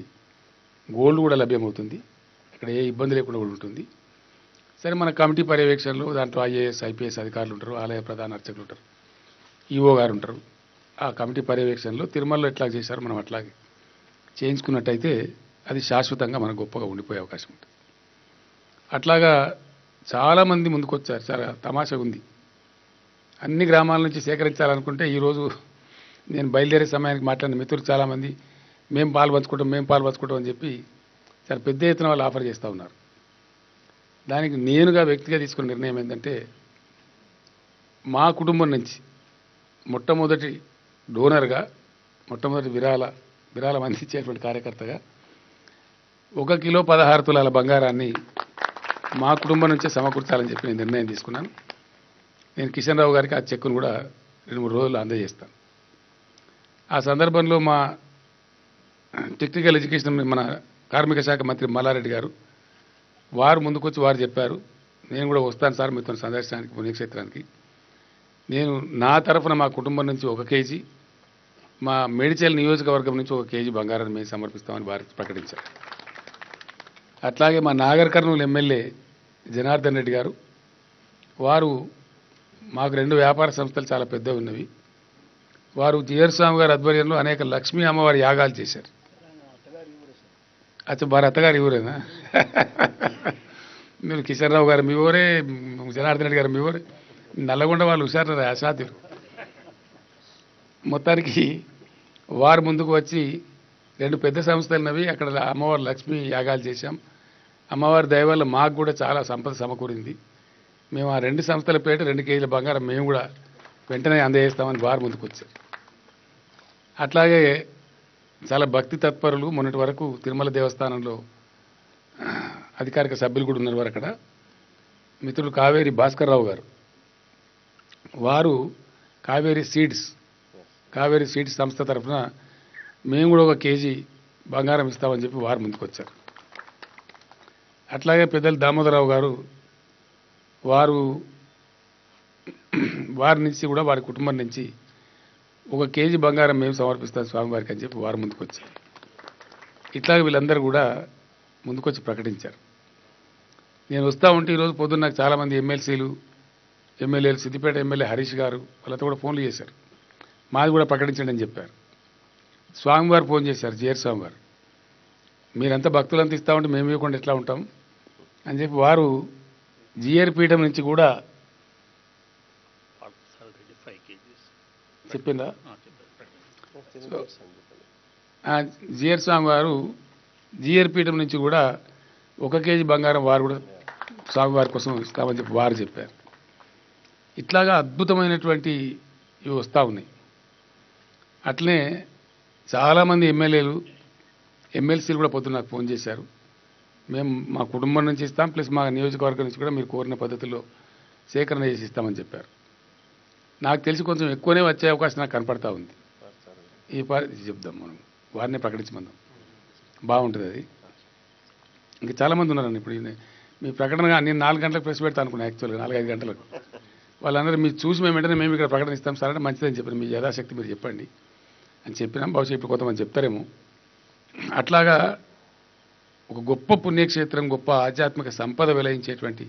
గోల్డ్ కూడా లభ్యమవుతుంది. ఇక్కడ ఏ ఇబ్బంది లేకుండా కూడా ఉంటుంది. సరే, మన కమిటీ పర్యవేక్షణలో దాంట్లో ఐఏఎస్, ఐపీఎస్ అధికారులు ఉంటారు, ఆలయ ప్రధాన అర్చకులు ఉంటారు, ఈఓ గారు ఉంటారు. ఆ కమిటీ పర్యవేక్షణలో తిరుమలలో ఎట్లా చేశారో మనం అట్లాగే చేయించుకున్నట్టయితే అది శాశ్వతంగా మనకు గొప్పగా ఉండిపోయే అవకాశం ఉంటుంది. అట్లాగా చాలామంది ముందుకు వచ్చారు. చాలా తమాషగా ఉంది. అన్ని గ్రామాల నుంచి సేకరించాలనుకుంటే ఈరోజు నేను బయలుదేరే సమయానికి మాట్లాడిన మిత్రులు చాలామంది మేము పాలు పంచుకుంటాం అని చెప్పి చాలా పెద్ద ఎత్తున వాళ్ళు ఆఫర్ చేస్తూ ఉన్నారు. దానికి నేనుగా వ్యక్తిగా తీసుకున్న నిర్ణయం ఏంటంటే మా కుటుంబం నుంచి మొట్టమొదటి డోనర్గా, మొట్టమొదటి విరాళం అందించేటువంటి కార్యకర్తగా 1 కిలో 16 తులాల బంగారాన్ని మా కుటుంబం నుంచే సమకూర్చాలని చెప్పి నేను నిర్ణయం తీసుకున్నాను. నేను కిషన్ రావు గారికి ఆ చెక్కును కూడా 2-3 రోజులు అందజేస్తాను. ఆ సందర్భంలో మా టెక్నికల్ ఎడ్యుకేషన్ మన కార్మిక శాఖ మంత్రి మల్లారెడ్డి గారు వారు ముందుకొచ్చి వారు చెప్పారు, నేను కూడా వస్తాను సార్ మీతో సందర్శనానికి పుణ్యక్షేత్రానికి. నేను నా తరఫున మా కుటుంబం నుంచి 1 కేజీ, మా మేడ్చల్ నియోజకవర్గం నుంచి 1 కేజీ బంగారాన్ని మేము సమర్పిస్తామని వారు ప్రకటించారు. అట్లాగే మా నాగర్ కర్నూలు ఎమ్మెల్యే జనార్దన్ రెడ్డి గారు వారు మాకు 2 వ్యాపార సంస్థలు చాలా పెద్దవి ఉన్నవి. వారు జిఆర్ స్వామి గారి ఆధ్వర్యంలో అనేక లక్ష్మీ అమ్మవారి యాగాలు చేశారు. వారి అత్తగారు ఊరేనా? మీరు కిషన్ రావు గారు మీ ఊరే, జనార్దన్ రెడ్డి గారు మీ ఊరే. నల్లగొండ వాళ్ళు హుషారు అసాధ్యులు. మొత్తానికి వారు ముందుకు వచ్చి 2 పెద్ద సంస్థలున్నవి, అక్కడ అమ్మవారి లక్ష్మీ యాగాలు చేశాం. అమ్మవారి దయ వల్ల మాకు కూడా చాలా సంపద సమకూరింది. మేము ఆ 2 సంస్థల పేట 2 కేజీల బంగారం మేము కూడా వెంటనే అందజేస్తామని వారు ముందుకు వచ్చారు. అట్లాగే చాలా భక్తి తత్పరులు మొన్నటి వరకు తిరుమల దేవస్థానంలో అధికారిక సభ్యులు కూడా ఉన్నారు. అక్కడ మిత్రుడు కావేరి భాస్కర్ రావు గారు వారు కావేరి సీడ్స్ సంస్థ తరఫున మేము కూడా 1 కేజీ బంగారం ఇస్తామని చెప్పి వారు ముందుకు వచ్చారు. అట్లాగే పెద్దలు దామోదరరావు గారు వారి నుంచి కూడా వారి కుటుంబం నుంచి 1 కేజీ బంగారం మేము సమర్పిస్తాం స్వామివారికి అని చెప్పి వారు ముందుకు వచ్చారు. ఇట్లాగే వీళ్ళందరూ కూడా ముందుకొచ్చి ప్రకటించారు. నేను వస్తూ ఉంటే ఈరోజు పొద్దున్న నాకు చాలామంది ఎమ్మెల్యేలు సిద్దిపేట ఎమ్మెల్యే హరీష్ గారు వాళ్ళతో కూడా ఫోన్లు చేశారు. మాది కూడా ప్రకటించండి అని చెప్పారు. స్వామివారు ఫోన్ చేశారు, జిఆర్ స్వామి గారు, మీరంతా భక్తులంతా ఇస్తా ఉంటే మేము ఇవ్వకుండా ఎట్లా ఉంటాం అని చెప్పి వారు జిఆర్ పీఠం నుంచి కూడా చెప్పిందా. జిఆర్ స్వామి గారు జిఆర్ పీఠం నుంచి కూడా 1 కేజీ బంగారం వారు కూడా స్వామివారి కోసం ఇస్తామని చెప్పి వారు చెప్పారు. ఇట్లాగా అద్భుతమైనటువంటి ఇవి వస్తూ ఉన్నాయి. అట్లనే చాలామంది ఎమ్మెల్సీలు కూడా పొద్దున్న నాకు ఫోన్ చేశారు. మేము మా కుటుంబం నుంచి ఇస్తాం, ప్లస్ మా నియోజకవర్గం నుంచి కూడా మీరు కోరిన పద్ధతిలో సేకరణ చేసి ఇస్తామని చెప్పారు. నాకు తెలిసి కొంచెం ఎక్కువనే వచ్చే అవకాశం నాకు కనపడతా ఉంది. ఇది చెప్దాం, మనం వారినే ప్రకటించమందాం, బాగుంటుంది అది. ఇంకా చాలామంది ఉన్నారండి. ఇప్పుడు మీ ప్రకటనగా నేను 4 గంటలకు ప్రెస్ పెడతా అనుకున్నాను, యాక్చువల్గా 4-5 గంటలకు. వాళ్ళందరూ మీరు చూసి మేము వెంటనే మేము ఇక్కడ ప్రకటన ఇస్తాం సార్ అంటే మంచిదని చెప్పారు. మీ యథాశక్తి మీరు చెప్పండి అని చెప్పినాం. బహుశా ఇప్పుడు కొంతమంది చెప్తారేమో. అట్లాగా ఒక గొప్ప పుణ్యక్షేత్రం, గొప్ప ఆధ్యాత్మిక సంపద వెలయించేటువంటి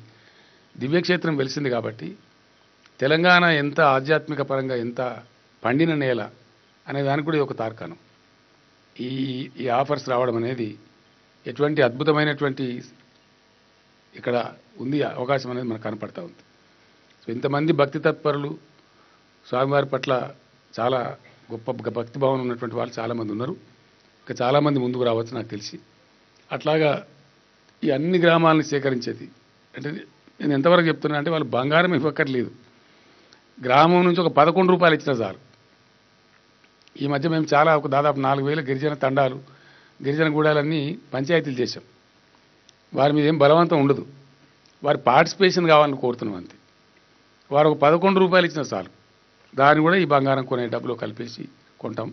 దివ్యక్షేత్రం వెలిసింది కాబట్టి తెలంగాణ ఎంత ఆధ్యాత్మిక పరంగా ఎంత పండిన నేల అనే దానికి కూడా ఇది ఒక తార్కాణం. ఈ ఈ ఆఫర్స్ రావడం అనేది ఎటువంటి అద్భుతమైనటువంటి ఇక్కడ ఉంది అవకాశం అనేది మనకు కనపడతా ఉంది. సో ఇంతమంది భక్తి తత్పరులు, స్వామివారి పట్ల చాలా గొప్ప భక్తి భావన ఉన్నటువంటి వాళ్ళు చాలామంది ఉన్నారు. ఇంకా చాలామంది ముందుకు రావచ్చు నాకు తెలిసి. అట్లాగా ఈ అన్ని గ్రామాలను సేకరించేది అంటే నేను ఎంతవరకు చెప్తున్నా అంటే వాళ్ళు బంగారం ఇవ్వక్కర్లేదు, గ్రామం నుంచి ఒక 11 రూపాయలు ఇచ్చినా చాలు. ఈ మధ్య మేము చాలా ఒక దాదాపు 4,000 గిరిజన తండాలు, గిరిజన గూడాలన్నీ పంచాయతీలు చేశాం. వారి మీద ఏం బలవంతం ఉండదు, వారి పార్టిసిపేషన్ కావాలని కోరుతున్నాం అంతే. వారు ఒక 11 రూపాయలు ఇచ్చినా చాలు, దాన్ని కూడా ఈ బంగారం కొనే డబ్బులో కలిపేసి కొంటాం.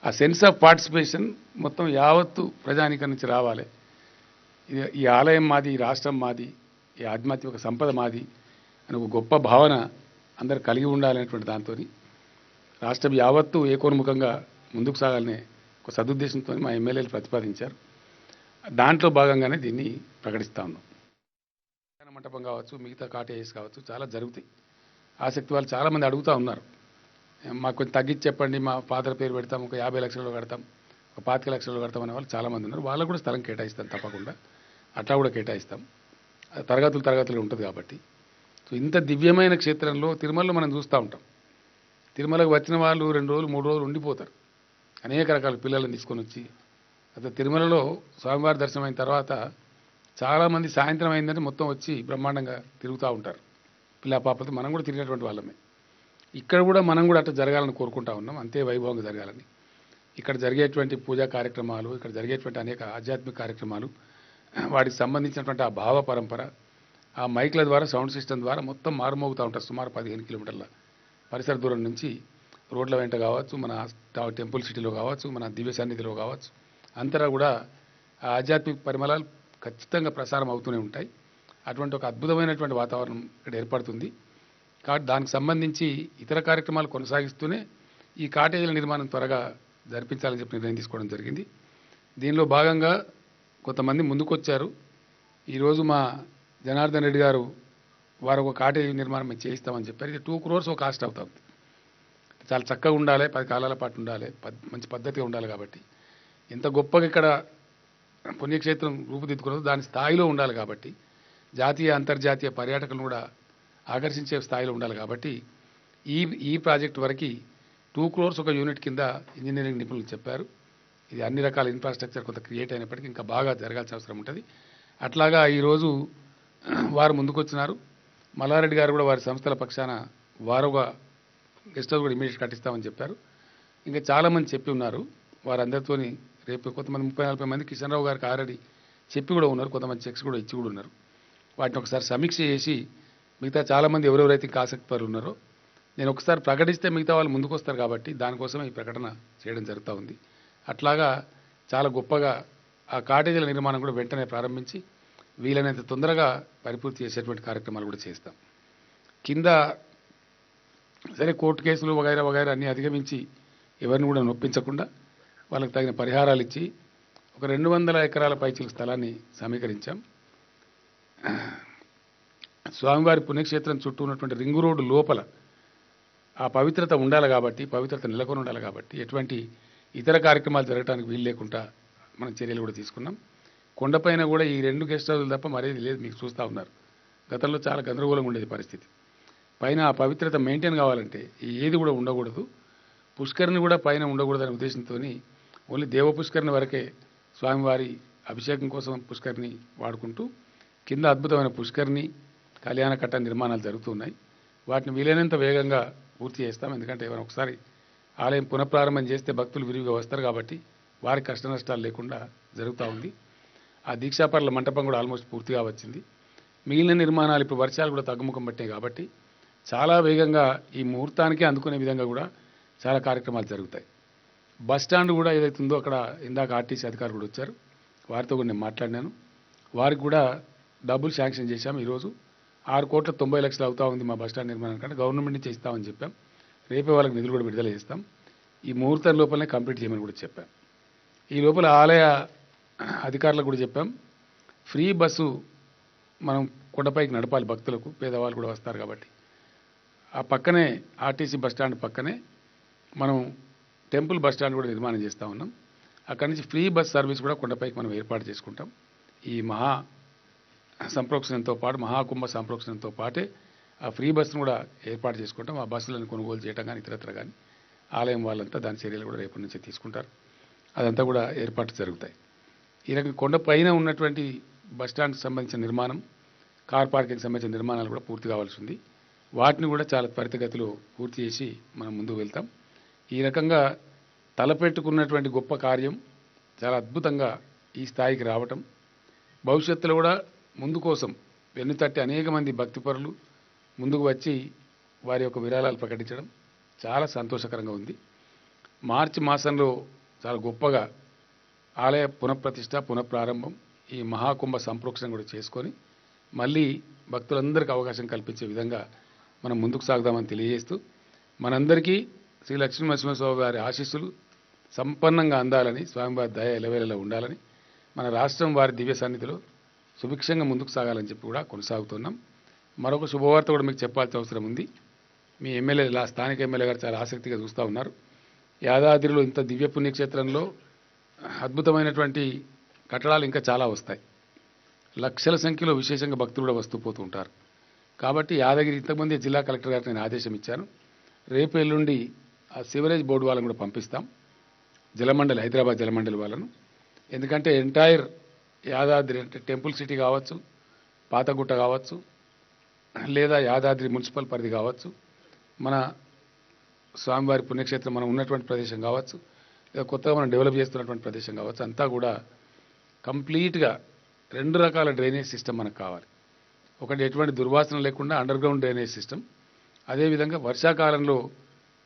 ఆ సెన్స్ ఆఫ్ పార్టిసిపేషన్ మొత్తం యావత్తు ప్రజానికం నుంచి రావాలి. ఈ ఆలయం మాది, ఈ రాష్ట్రం మాది, ఈ ఆధ్యాత్మిక సంపద మాది అని ఒక గొప్ప భావన అందరు కలిగి ఉండాలనేటువంటి దాంతో రాష్ట్రం యావత్తు ఏకోన్ముఖంగా ముందుకు సాగాలనే ఒక సదుద్దేశంతో మా ఎమ్మెల్యేలు ప్రతిపాదించారు. దాంట్లో భాగంగానే దీన్ని ప్రకటిస్తా ఉన్నాం. మంటపం కావచ్చు, మిగతా కాటేజెస్ కావచ్చు, చాలా జరుగుతాయి. ఆసక్తి వాళ్ళు చాలామంది అడుగుతూ ఉన్నారు, మాకు కొంచెం తగ్గించి చెప్పండి, మా ఫాదర్ పేరు పెడతాం, ఒక 50 లక్షలు కడతాం, ఒక 25 లక్షలు కడతాం అనే వాళ్ళు చాలామంది ఉన్నారు. వాళ్ళకు కూడా స్థలం కేటాయిస్తాం తప్పకుండా, అట్లా కూడా కేటాయిస్తాం. అది తరగతులు ఉంటుంది కాబట్టి. సో ఇంత దివ్యమైన క్షేత్రంలో తిరుమలలో మనం చూస్తూ ఉంటాం, తిరుమలకు వచ్చిన వాళ్ళు 2 రోజులు 3 రోజులు ఉండిపోతారు. అనేక రకాల పిల్లలను తీసుకొని వచ్చి అసలు తిరుమలలో స్వామివారి దర్శనం అయిన తర్వాత చాలామంది సాయంత్రం అయిందంటే మొత్తం వచ్చి బ్రహ్మాండంగా తిరుగుతూ ఉంటారు పిల్ల పాపలతో. మనం కూడా తిరిగినటువంటి వాళ్ళమే. ఇక్కడ కూడా మనం కూడా అట్లా జరగాలని కోరుకుంటా ఉన్నాం, అంతే వైభవంగా జరగాలని. ఇక్కడ జరిగేటువంటి పూజా కార్యక్రమాలు, ఇక్కడ జరిగేటువంటి అనేక ఆధ్యాత్మిక కార్యక్రమాలు, వాటికి సంబంధించినటువంటి ఆ భావ పరంపర, ఆ మైక్ల ద్వారా, సౌండ్ సిస్టమ్ ద్వారా మొత్తం మారుమోగుతూ ఉంటారు. సుమారు 15 కిలోమీటర్ల పరిసర దూరం నుంచి రోడ్ల వెంట కావచ్చు, మన టెంపుల్ సిటీలో కావచ్చు, మన దివ్య సన్నిధిలో కావచ్చు, అంతటా కూడా ఆ ఆధ్యాత్మిక పరిమళాలు ఖచ్చితంగా ప్రసారం అవుతూనే ఉంటాయి. అటువంటి ఒక అద్భుతమైనటువంటి వాతావరణం ఇక్కడ ఏర్పడుతుంది. కాబట్టి దానికి సంబంధించి ఇతర కార్యక్రమాలు కొనసాగిస్తూనే ఈ కాటేజీల నిర్మాణం త్వరగా జరిపించాలని చెప్పి నిర్ణయం తీసుకోవడం జరిగింది. దీనిలో భాగంగా కొంతమంది ముందుకొచ్చారు. ఈరోజు మా జనార్దన్ రెడ్డి గారు వారు ఒక కాటేజీ నిర్మాణం మేము చేయిస్తామని చెప్పారు. ఇది 2 crores కాస్ట్ అవుతుంది. చాలా చక్కగా ఉండాలి, 10 కాలాల పాటు ఉండాలి, మంచి పద్ధతిగా ఉండాలి. కాబట్టి ఎంత గొప్పగా ఇక్కడ పుణ్యక్షేత్రం రూపుదిద్దుకున్నదో దాని స్థాయిలో ఉండాలి. కాబట్టి జాతీయ అంతర్జాతీయ పర్యాటకులను కూడా ఆకర్షించే స్థాయిలో ఉండాలి. కాబట్టి ఈ ప్రాజెక్ట్ వరకు 2 crores ఒక యూనిట్ కింద ఇంజనీరింగ్ నిపుణులు చెప్పారు. ఇది అన్ని రకాల ఇన్ఫ్రాస్ట్రక్చర్ కొంత క్రియేట్ అయినప్పటికీ ఇంకా బాగా జరగాల్సిన అవసరం ఉంటుంది. అట్లాగా ఈరోజు వారు ముందుకొచ్చినారు. మల్లారెడ్డి గారు కూడా వారి సంస్థల పక్షాన వారుగా గెస్ట్ హౌస్ కూడా ఇమీడియట్ కట్టిస్తామని చెప్పారు. ఇంకా చాలామంది చెప్పి ఉన్నారు. వారందరితో రేపు కొంతమంది 30-40 మంది కిషన్ రావు గారికి ఆల్రెడీ చెప్పి కూడా ఉన్నారు. కొంతమంది చెక్స్ కూడా ఇచ్చి కూడా ఉన్నారు. వాటిని ఒకసారి సమీక్ష చేసి మిగతా చాలామంది ఎవరెవరైతే ఇంకా ఆసక్తిపరులు ఉన్నారో నేను ఒకసారి ప్రకటిస్తే మిగతా వాళ్ళు ముందుకు వస్తారు. కాబట్టి దానికోసమే ఈ ప్రకటన చేయడం జరుగుతూ ఉంది. అట్లాగా చాలా గొప్పగా ఆ కాటేజీల నిర్మాణం కూడా వెంటనే ప్రారంభించి వీలైనంత తొందరగా పరిపూర్తి చేసేటువంటి కార్యక్రమాలు కూడా చేస్తాం. కింద సరే కోర్టు కేసులు వగైరా అన్నీ అధిగమించి ఎవరిని కూడా నొప్పించకుండా వాళ్ళకి తగిన పరిహారాలు ఇచ్చి ఒక 200 ఎకరాల పైచిల స్థలాన్ని సమీకరించాం. స్వామివారి పుణ్యక్షేత్రం చుట్టూ ఉన్నటువంటి రింగు రోడ్డు లోపల ఆ పవిత్రత ఉండాలి కాబట్టి, పవిత్రత నెలకొని ఉండాలి కాబట్టి ఎటువంటి ఇతర కార్యక్రమాలు జరగడానికి వీలు లేకుండా మనం చర్యలు కూడా తీసుకున్నాం. కొండపైన కూడా ఈ 2 గెస్ట్ హౌస్లు తప్ప మరేది లేదు. మీకు చూస్తూ ఉన్నారు. గతంలో చాలా గందరగోళంగా ఉండేది పరిస్థితి. పైన ఆ పవిత్రత మెయింటైన్ కావాలంటే ఏది కూడా ఉండకూడదు. పుష్కరిణి కూడా పైన ఉండకూడదనే ఉద్దేశంతో ఓన్లీ దేవ పుష్కరిణి వరకే స్వామివారి అభిషేకం కోసం పుష్కరిణి వాడుకుంటూ కింద అద్భుతమైన పుష్కరిణి, కళ్యాణ కట్ట నిర్మాణాలు జరుగుతున్నాయి. వాటిని వీలైనంత వేగంగా పూర్తి చేస్తాం. ఎందుకంటే ఏమైనా ఒకసారి ఆలయం పునఃప్రారంభం చేస్తే భక్తులు విరివిగా వస్తారు కాబట్టి వారికి కష్ట నష్టాలు లేకుండా జరుగుతూ ఉంది. ఆ దీక్షాపరుల మంటపం కూడా ఆల్మోస్ట్ పూర్తిగా వచ్చింది. మిగిలిన నిర్మాణాలు ఇప్పుడు వర్షాలు కూడా తగ్గుముఖం పట్టాయి కాబట్టి చాలా వేగంగా ఈ ముహూర్తానికి అందుకునే విధంగా కూడా చాలా కార్యక్రమాలు జరుగుతాయి. బస్ స్టాండ్ కూడా ఏదైతే ఉందో అక్కడ ఇందాక ఆర్టీసీ అధికారులు కూడా వచ్చారు, వారితో కూడా నేను మాట్లాడినాను. వారికి కూడా డబ్బులు శాంక్షన్ చేశాం. ఈరోజు 6,90,00,000 అవుతా ఉంది మా బస్ స్టాండ్ నిర్మాణం కంటే, గవర్నమెంట్ నుంచి ఇస్తామని చెప్పాం. రేపే వాళ్ళకి నిధులు కూడా విడుదల చేస్తాం. ఈ ముహూర్తం లోపలనే కంప్లీట్ చేయమని కూడా చెప్పాం. ఈ లోపల ఆలయ అధికారులకు కూడా చెప్పాం, ఫ్రీ బస్సు మనం కొండపైకి నడపాలి భక్తులకు, పేదవాళ్ళు కూడా వస్తారు కాబట్టి. ఆ పక్కనే ఆర్టీసీ బస్ స్టాండ్ పక్కనే మనం టెంపుల్ బస్ స్టాండ్ కూడా నిర్మాణం చేస్తూ ఉన్నాం. అక్కడి నుంచి ఫ్రీ బస్ సర్వీస్ కూడా కొండపైకి మనం ఏర్పాటు చేసుకుంటాం. ఈ మహా సంప్రోక్షణంతో పాటు, మహాకుంభ సంప్రోక్షణంతో పాటే ఆ ఫ్రీ బస్సును కూడా ఏర్పాటు చేసుకుంటాం. ఆ బస్సులను కొనుగోలు చేయడం కానీ ఇతరత్ర కానీ ఆలయం వాళ్ళంతా దాని చర్యలు కూడా రేపటి నుంచి తీసుకుంటారు. అదంతా కూడా ఏర్పాట్లు జరుగుతాయి. ఈ రకంగా కొండపైన ఉన్నటువంటి బస్ స్టాండ్కి సంబంధించిన నిర్మాణం, కార్ పార్కింగ్ సంబంధించిన నిర్మాణాలు కూడా పూర్తి కావాల్సి ఉంది. వాటిని కూడా చాలా త్వరితగతిలో పూర్తి చేసి మనం ముందుకు వెళ్తాం. ఈ రకంగా తలపెట్టుకున్నటువంటి గొప్ప కార్యం చాలా అద్భుతంగా ఈ స్థాయికి రావటం, భవిష్యత్తులో కూడా ముందు కోసం వెన్నుతట్టి అనేక మంది భక్తిపరులు ముందుకు వచ్చి వారి యొక్క విరాళాలు ప్రకటించడం చాలా సంతోషకరంగా ఉంది. మార్చి మాసంలో చాలా గొప్పగా ఆలయ పునఃప్రతిష్ఠ, పునఃప్రారంభం, ఈ మహాకుంభ సంప్రోక్షణ కూడా చేసుకొని మళ్ళీ భక్తులందరికీ అవకాశం కల్పించే విధంగా మనం ముందుకు సాగుదామని తెలియజేస్తూ, మనందరికీ శ్రీ లక్ష్మీనరసింహస్వామి వారి ఆశీస్సులు సంపన్నంగా అందాలని, స్వామివారి దయ ఎలవేళలా ఉండాలని, మన రాష్ట్రం వారి దివ్య సన్నిధిలో సుభిక్షంగా ముందుకు సాగాలని చెప్పి కూడా కొనసాగుతున్నాం. మరొక శుభవార్త కూడా మీకు చెప్పాల్సిన అవసరం ఉంది. మీ ఎమ్మెల్యే, స్థానిక ఎమ్మెల్యే గారు చాలా ఆసక్తిగా చూస్తూ ఉన్నారు. యాదాద్రిలో ఇంత దివ్య పుణ్యక్షేత్రంలో అద్భుతమైనటువంటి కట్టడాలు ఇంకా చాలా వస్తాయి. లక్షల సంఖ్యలో విశేషంగా భక్తులు కూడా వస్తూ పోతూ ఉంటారు. కాబట్టి యాదగిరి, ఇంతకుముందే జిల్లా కలెక్టర్ గారికి నేను ఆదేశం ఇచ్చాను, రేపు ఎల్లుండి ఆ సివరేజ్ బోర్డు వాళ్ళని కూడా పంపిస్తాం, జలమండలి, హైదరాబాద్ జలమండలి వాళ్ళను. ఎందుకంటే ఎంటైర్ యాదాద్రి అంటే టెంపుల్ సిటీ కావచ్చు, పాతగుట్ట కావచ్చు, లేదా యాదాద్రి మున్సిపల్ పరిధి కావచ్చు, మన స్వామివారి పుణ్యక్షేత్రం మనం ఉన్నటువంటి ప్రదేశం కావచ్చు, లేదా కొత్తగా మనం డెవలప్ చేస్తున్నటువంటి ప్రదేశం కావచ్చు, అంతా కూడా కంప్లీట్గా 2 రకాల డ్రైనేజ్ సిస్టమ్ మనకు కావాలి. ఒకటి ఎటువంటి దుర్వాసన లేకుండా అండర్ గ్రౌండ్ డ్రైనేజ్ సిస్టమ్, అదేవిధంగా వర్షాకాలంలో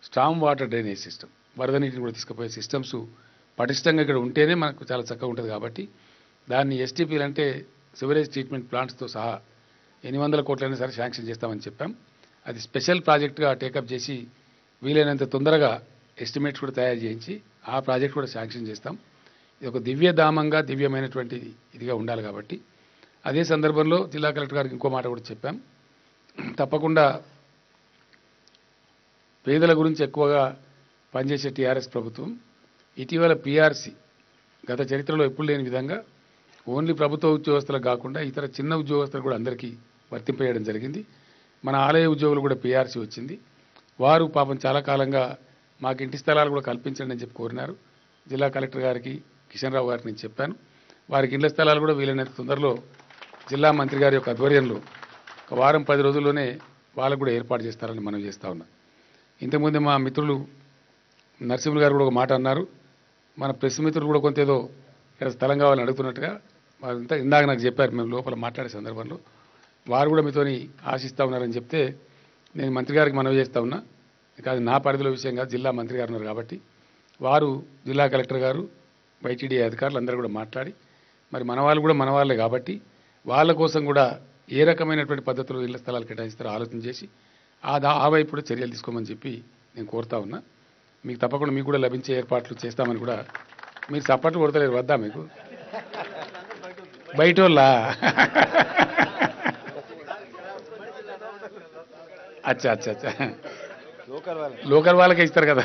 స్టామ్ వాటర్ డ్రైనేజ్ సిస్టమ్, వరద నీటిని కూడా తీసుకుపోయే సిస్టమ్స్ పటిష్టంగా ఇక్కడ ఉంటేనే మనకు చాలా చక్కగా ఉంటుంది. కాబట్టి దాన్ని ఎస్టీపీలు అంటే సివరేజ్ ట్రీట్మెంట్ ప్లాంట్స్తో సహా 800 కోట్లైనా సరే శాంక్షన్ చేస్తామని చెప్పాం. అది స్పెషల్ ప్రాజెక్టుగా టేకప్ చేసి వీలైనంత తొందరగా ఎస్టిమేట్స్ కూడా తయారు చేయించి ఆ ప్రాజెక్ట్ కూడా శాంక్షన్ చేస్తాం. ఇది ఒక దివ్యధామంగా, దివ్యమైనటువంటి ఇదిగా ఉండాలి. కాబట్టి అదే సందర్భంలో జిల్లా కలెక్టర్ గారికి ఇంకో మాట కూడా చెప్పాం, తప్పకుండా పేదల గురించి ఎక్కువగా పనిచేసే టీఆర్ఎస్ ప్రభుత్వం ఇటీవల పీఆర్సీ గత చరిత్రలో ఎప్పుడు లేని విధంగా ఓన్లీ ప్రభుత్వ ఉద్యోగస్తులకు కాకుండా ఇతర చిన్న ఉద్యోగస్తులు కూడా అందరికీ వర్తింపజేయడం జరిగింది. మన ఆలయ ఉద్యోగులు కూడా పీఆర్సీ వచ్చింది. వారు పాపం చాలా కాలంగా మాకు ఇంటి స్థలాలు కూడా కల్పించండి అని చెప్పి కోరినారు. జిల్లా కలెక్టర్ గారికి, కిషన్ రావు గారికి నేను చెప్పాను, వారికి ఇళ్ల స్థలాలు కూడా వీలైనంత తొందరలో జిల్లా మంత్రి గారి యొక్క ఆధ్వర్యంలో 1 వారం 10 రోజుల్లోనే వాళ్ళకు కూడా ఏర్పాటు చేస్తారని మనం చేస్తూ ఉన్నాం. ఇంతకుముందు మా మిత్రులు నరసింహులు గారు కూడా ఒక మాట అన్నారు, మన ప్రెస్ మిత్రులు కూడా కొంత ఏదో ఇక్కడ స్థలం కావాలని అడుగుతున్నట్టుగా వారంతా ఇందాక నాకు చెప్పారు. మేము లోపల మాట్లాడే సందర్భంలో వారు కూడా మీతోని ఆశిస్తూ ఉన్నారని చెప్తే నేను మంత్రి గారికి మనవి చేస్తూ ఉన్నా. కాదు, నా పరిధిలో విషయం కాదు, జిల్లా మంత్రి గారు ఉన్నారు కాబట్టి వారు, జిల్లా కలెక్టర్ గారు, వైటీడీ అధికారులు అందరూ కూడా మాట్లాడి, మరి మన వాళ్ళు కూడా మన వాళ్ళే కాబట్టి వాళ్ళ కోసం కూడా ఏ రకమైనటువంటి పద్ధతిలో ఇళ్ల స్థలాలు కేటాయిస్తారో ఆలోచన చేసి ఆ వైపు కూడా చర్యలు తీసుకోమని చెప్పి నేను కోరుతా ఉన్నా. మీకు తప్పకుండా మీకు కూడా లభించే ఏర్పాట్లు చేస్తామని కూడా. మీరు చప్పట్లు కొడతలేరు, వద్దా మీకు బయటోళ్ళా? అచ్చా అచ్చా అచ్చా, లోకల్ వాళ్ళకే ఇస్తారు కదా,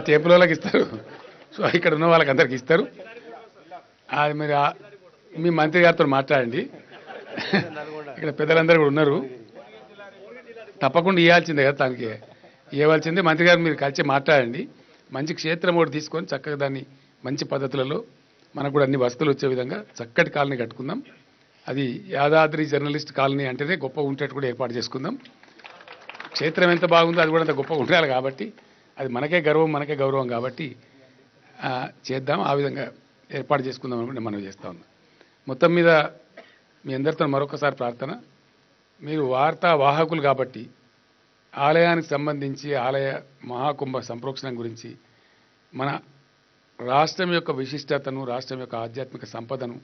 టేపుల్ వాళ్ళకి ఇస్తారు. సో ఇక్కడ ఉన్న వాళ్ళకి అందరికి ఇస్తారు. అది మీరు మీ మంత్రి గారితో మాట్లాడండి, ఇక్కడ పెద్దలందరూ కూడా ఉన్నారు, తప్పకుండా ఇవ్వాల్సిందే కదా, తనకి ఇవ్వాల్సిందే. మంత్రి గారు మీరు కలిసి మాట్లాడండి, మంచి క్షేత్రం ఒకటి తీసుకొని చక్కగా దాన్ని మంచి పద్ధతులలో మనకు కూడా అన్ని వసతులు వచ్చే విధంగా చక్కటి కాలనీ కట్టుకుందాం. అది యాదాద్రి జర్నలిస్ట్ కాలనీ అంటేనే గొప్ప ఉండేట్టు కూడా ఏర్పాటు చేసుకుందాం. క్షేత్రం ఎంత బాగుందో అది కూడా అంత గొప్పగా ఉండాలి కాబట్టి అది మనకే గర్వం, మనకే గౌరవం కాబట్టి చేద్దాం. ఆ విధంగా ఏర్పాటు చేసుకుందాం అనుకుంటే మనం చేస్తా ఉన్నాం. మొత్తం మీద మీ అందరితో మరొకసారి ప్రార్థన, మీరు వార్తా వాహకులు కాబట్టి ఆలయానికి సంబంధించి ఆలయ మహాకుంభ సంప్రోక్షణం గురించి మన రాష్ట్రం యొక్క విశిష్టతను రాష్ట్రం యొక్క ఆధ్యాత్మిక సంపదను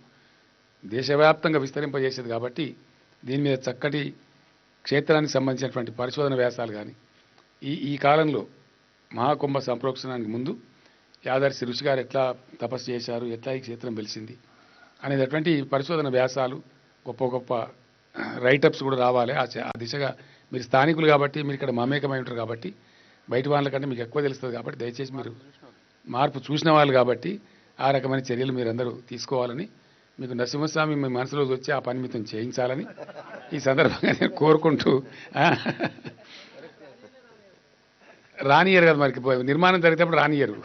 దేశవ్యాప్తంగా విస్తరింపజేసేది కాబట్టి దీని మీద చక్కటి క్షేత్రానికి సంబంధించినటువంటి పరిశోధన వ్యాసాలు కానీ ఈ కాలంలో మహాకుంభ సంప్రోక్షణానికి ముందు యాదర్శి ఋషి గారు ఎట్లా తపస్సు చేశారు, ఎట్లా ఈ క్షేత్రం వెలిసింది అనేటటువంటి పరిశోధన వ్యాసాలు గొప్ప గొప్ప రైటప్స్ కూడా రావాలి. ఆ దిశగా మీరు స్థానికులు కాబట్టి మీరు ఇక్కడ మమేకమై ఉంటారు కాబట్టి బయట వాళ్ళకంటే మీకు ఎక్కువ తెలుస్తుంది కాబట్టి దయచేసి మీరు మార్పు చూసిన వాళ్ళు కాబట్టి ఆ రకమైన చర్యలు మీరందరూ తీసుకోవాలని మీకు నరసింహస్వామి మీ మనసులో వచ్చి ఆ పని మీతో చేయించాలని ఈ సందర్భంగా నేను కోరుకుంటూ రానియరు కదా మరి నిర్మాణం జరిగేటప్పుడు రానియరు,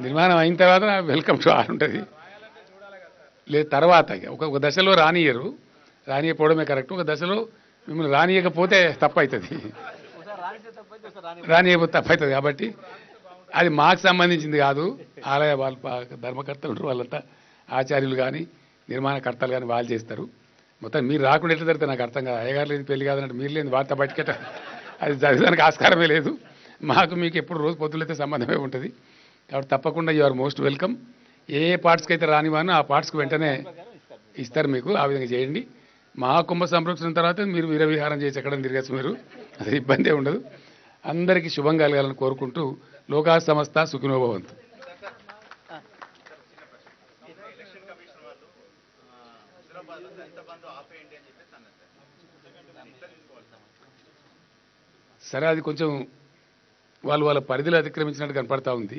నిర్మాణం అయిన తర్వాత వెల్కమ్ టు ఆర్ ఉంటుంది. లేదు తర్వాత ఒక దశలో రానియకపోవడమే కరెక్ట్. ఒక దశలో మిమ్మల్ని రానియకపోతే తప్పు అవుతుంది, రానియకపోతే తప్పు అవుతుంది. కాబట్టి అది మాకు సంబంధించింది కాదు. ఆలయ వాళ్ళ ధర్మకర్తలు ఉంటారు, వాళ్ళంతా ఆచార్యులు కానీ నిర్మాణకర్తలు కానీ వాళ్ళు చేస్తారు. మొత్తం మీరు రాకుండా ఎట్లా జరిగితే నాకు అర్థం కాదు. అయ్యగారు లేని పెళ్లి కాదన్నట్టు మీరు లేని వార్త బయటకెట్ట అది జరగడానికి ఆస్కారమే లేదు. మాకు మీకు ఎప్పుడు రోజు పొద్దులైతే సంబంధమే ఉంటుంది. కాబట్టి తప్పకుండా యు ఆర్ మోస్ట్ వెల్కమ్. ఏ పార్ట్స్కి అయితే రానివానో ఆ పార్ట్స్కి వెంటనే ఇస్తారు మీకు. ఆ విధంగా చేయండి. మహాకుంభ సంరక్షణ తర్వాత మీరు వీరవిహారం చేసి ఎక్కడ తిరగచ్చు, మీరు అది ఇబ్బంది ఉండదు. అందరికీ శుభం కలగాలని కోరుకుంటూ లోకా సమస్త సుఖినో భవంతు. సరే, అది కొంచెం వాళ్ళ పరిధిలో అతిక్రమించినట్టు కనపడతా ఉంది.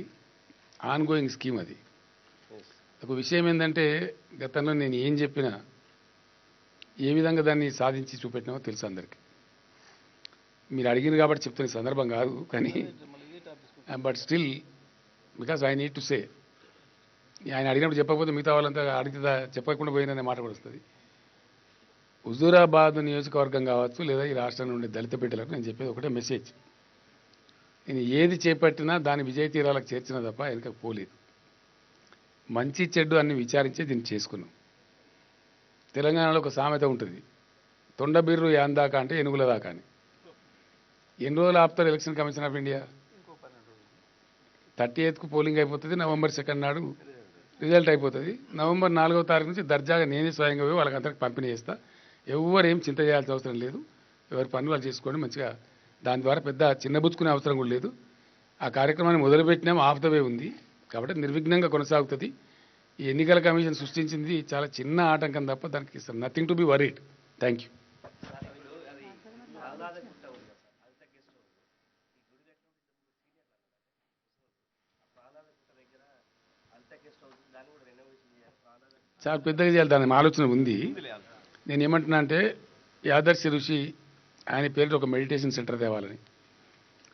ఆన్గోయింగ్ స్కీమ్ అది. ఒక విషయం ఏంటంటే గతంలో నేను ఏం చెప్పినా ఏ విధంగా దాన్ని సాధించి చూపెట్టినామో తెలుసు అందరికీ. మీరు అడిగిన కాబట్టి చెప్తున్న సందర్భం కాదు, కానీ but still because I need to say. ఆయన అడిగినప్పుడు చెప్పకపోతే మిగతా వాళ్ళంతా అడిగితే చెప్పకుండా పోయిందనే మాట కూడా వస్తుంది. హుజూరాబాద్ నియోజకవర్గం కావచ్చు లేదా ఈ రాష్ట్రంలో ఉండే దళిత బిడ్డలకు నేను చెప్పేది ఒకటే మెసేజ్. నేను ఏది చేపట్టినా దాని విజయ తీరాలకు చేర్చిన తప్ప వెనకకు పోలేదు. మంచి చెడ్డు అన్ని విచారించే దీన్ని చేసుకున్నాం. తెలంగాణలో ఒక సామెత ఉంటుంది, తొండబిర్రు యాందాకా అంటే ఎనుగుల దాకా అని. ఎన్ని రోజులు ఆపుతారు ఎలక్షన్ కమిషన్ ఆఫ్ ఇండియా? 38కు పోలింగ్ అయిపోతుంది, నవంబర్ 2 నాడు రిజల్ట్ అయిపోతుంది. నవంబర్ 4వ తారీఖు నుంచి దర్జాగా నేనే స్వయంగా పోయి వాళ్ళకందరికి పంపిణీ చేస్తా. ఎవరు ఏం చింత చేయాల్సిన అవసరం లేదు. ఎవరి పనులు వాళ్ళు చేసుకోండి మంచిగా. దాని ద్వారా పెద్ద చిన్నబుచ్చుకునే అవసరం కూడా లేదు. ఆ కార్యక్రమాన్ని మొదలుపెట్టినాము, ఆఫ్ ద వే ఉంది కాబట్టి నిర్విఘ్నంగా కొనసాగుతుంది. ఈ ఎన్నికల కమిషన్ సృష్టించింది చాలా చిన్న ఆటంకం తప్ప దానికి nothing to be worried. Thank you. చాలా పెద్దగా చేయాలి, దాని ఆలోచన ఉంది. నేను ఏమంటున్నా అంటే యాదర్శి ఋషి ఆయన పేరుతో ఒక మెడిటేషన్ సెంటర్ తేవాలని.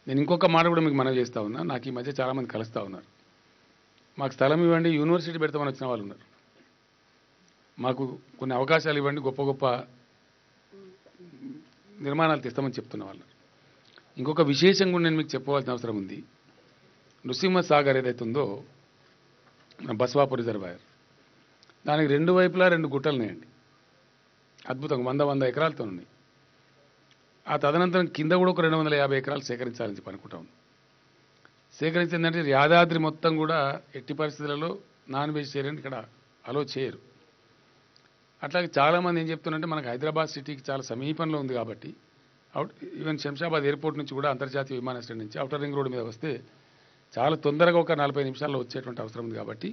నేను ఇంకొక మాట కూడా మీకు మనవి చేస్తూ ఉన్నా. నాకు ఈ మధ్య చాలామంది కలుస్తూ ఉన్నారు, మాకు స్థలం ఇవ్వండి, యూనివర్సిటీ పెడతామని వచ్చిన వాళ్ళు ఉన్నారు. మాకు కొన్ని అవకాశాలు ఇవ్వండి, గొప్ప గొప్ప నిర్మాణాలు తెస్తామని చెప్తున్న వాళ్ళు. ఇంకొక విశేషం కూడా నేను మీకు చెప్పవలసిన అవసరం ఉంది. నృసింహ సాగర్ ఏదైతే ఉందో బస్వాపు రిజర్వాయర్, దానికి 2 వైపులా 2 గుట్టలు ఉన్నాయండి. అద్భుతంగా 100 ఎకరాలతో ఉన్నాయి. ఆ తదనంతరం కింద కూడా ఒక 250 ఎకరాలు సేకరించాలని చెప్పి అనుకుంటా ఉంది. సేకరించిందంటే యాదాద్రి మొత్తం కూడా ఎట్టి పరిస్థితులలో నాన్ వెజిటేరియన్ ఇక్కడ అలో చేయరు. అట్లాగే చాలామంది ఏం చెప్తున్నారంటే మనకు హైదరాబాద్ సిటీకి చాలా సమీపంలో ఉంది కాబట్టి ఈవెన్ శంషాబాద్ ఎయిర్పోర్ట్ నుంచి కూడా అంతర్జాతీయ విమానాశ్రయం నుంచి ఔటర్ రింగ్ రోడ్డు మీద వస్తే చాలా తొందరగా ఒక 40 నిమిషాల్లో వచ్చేటువంటి అవసరం ఉంది కాబట్టి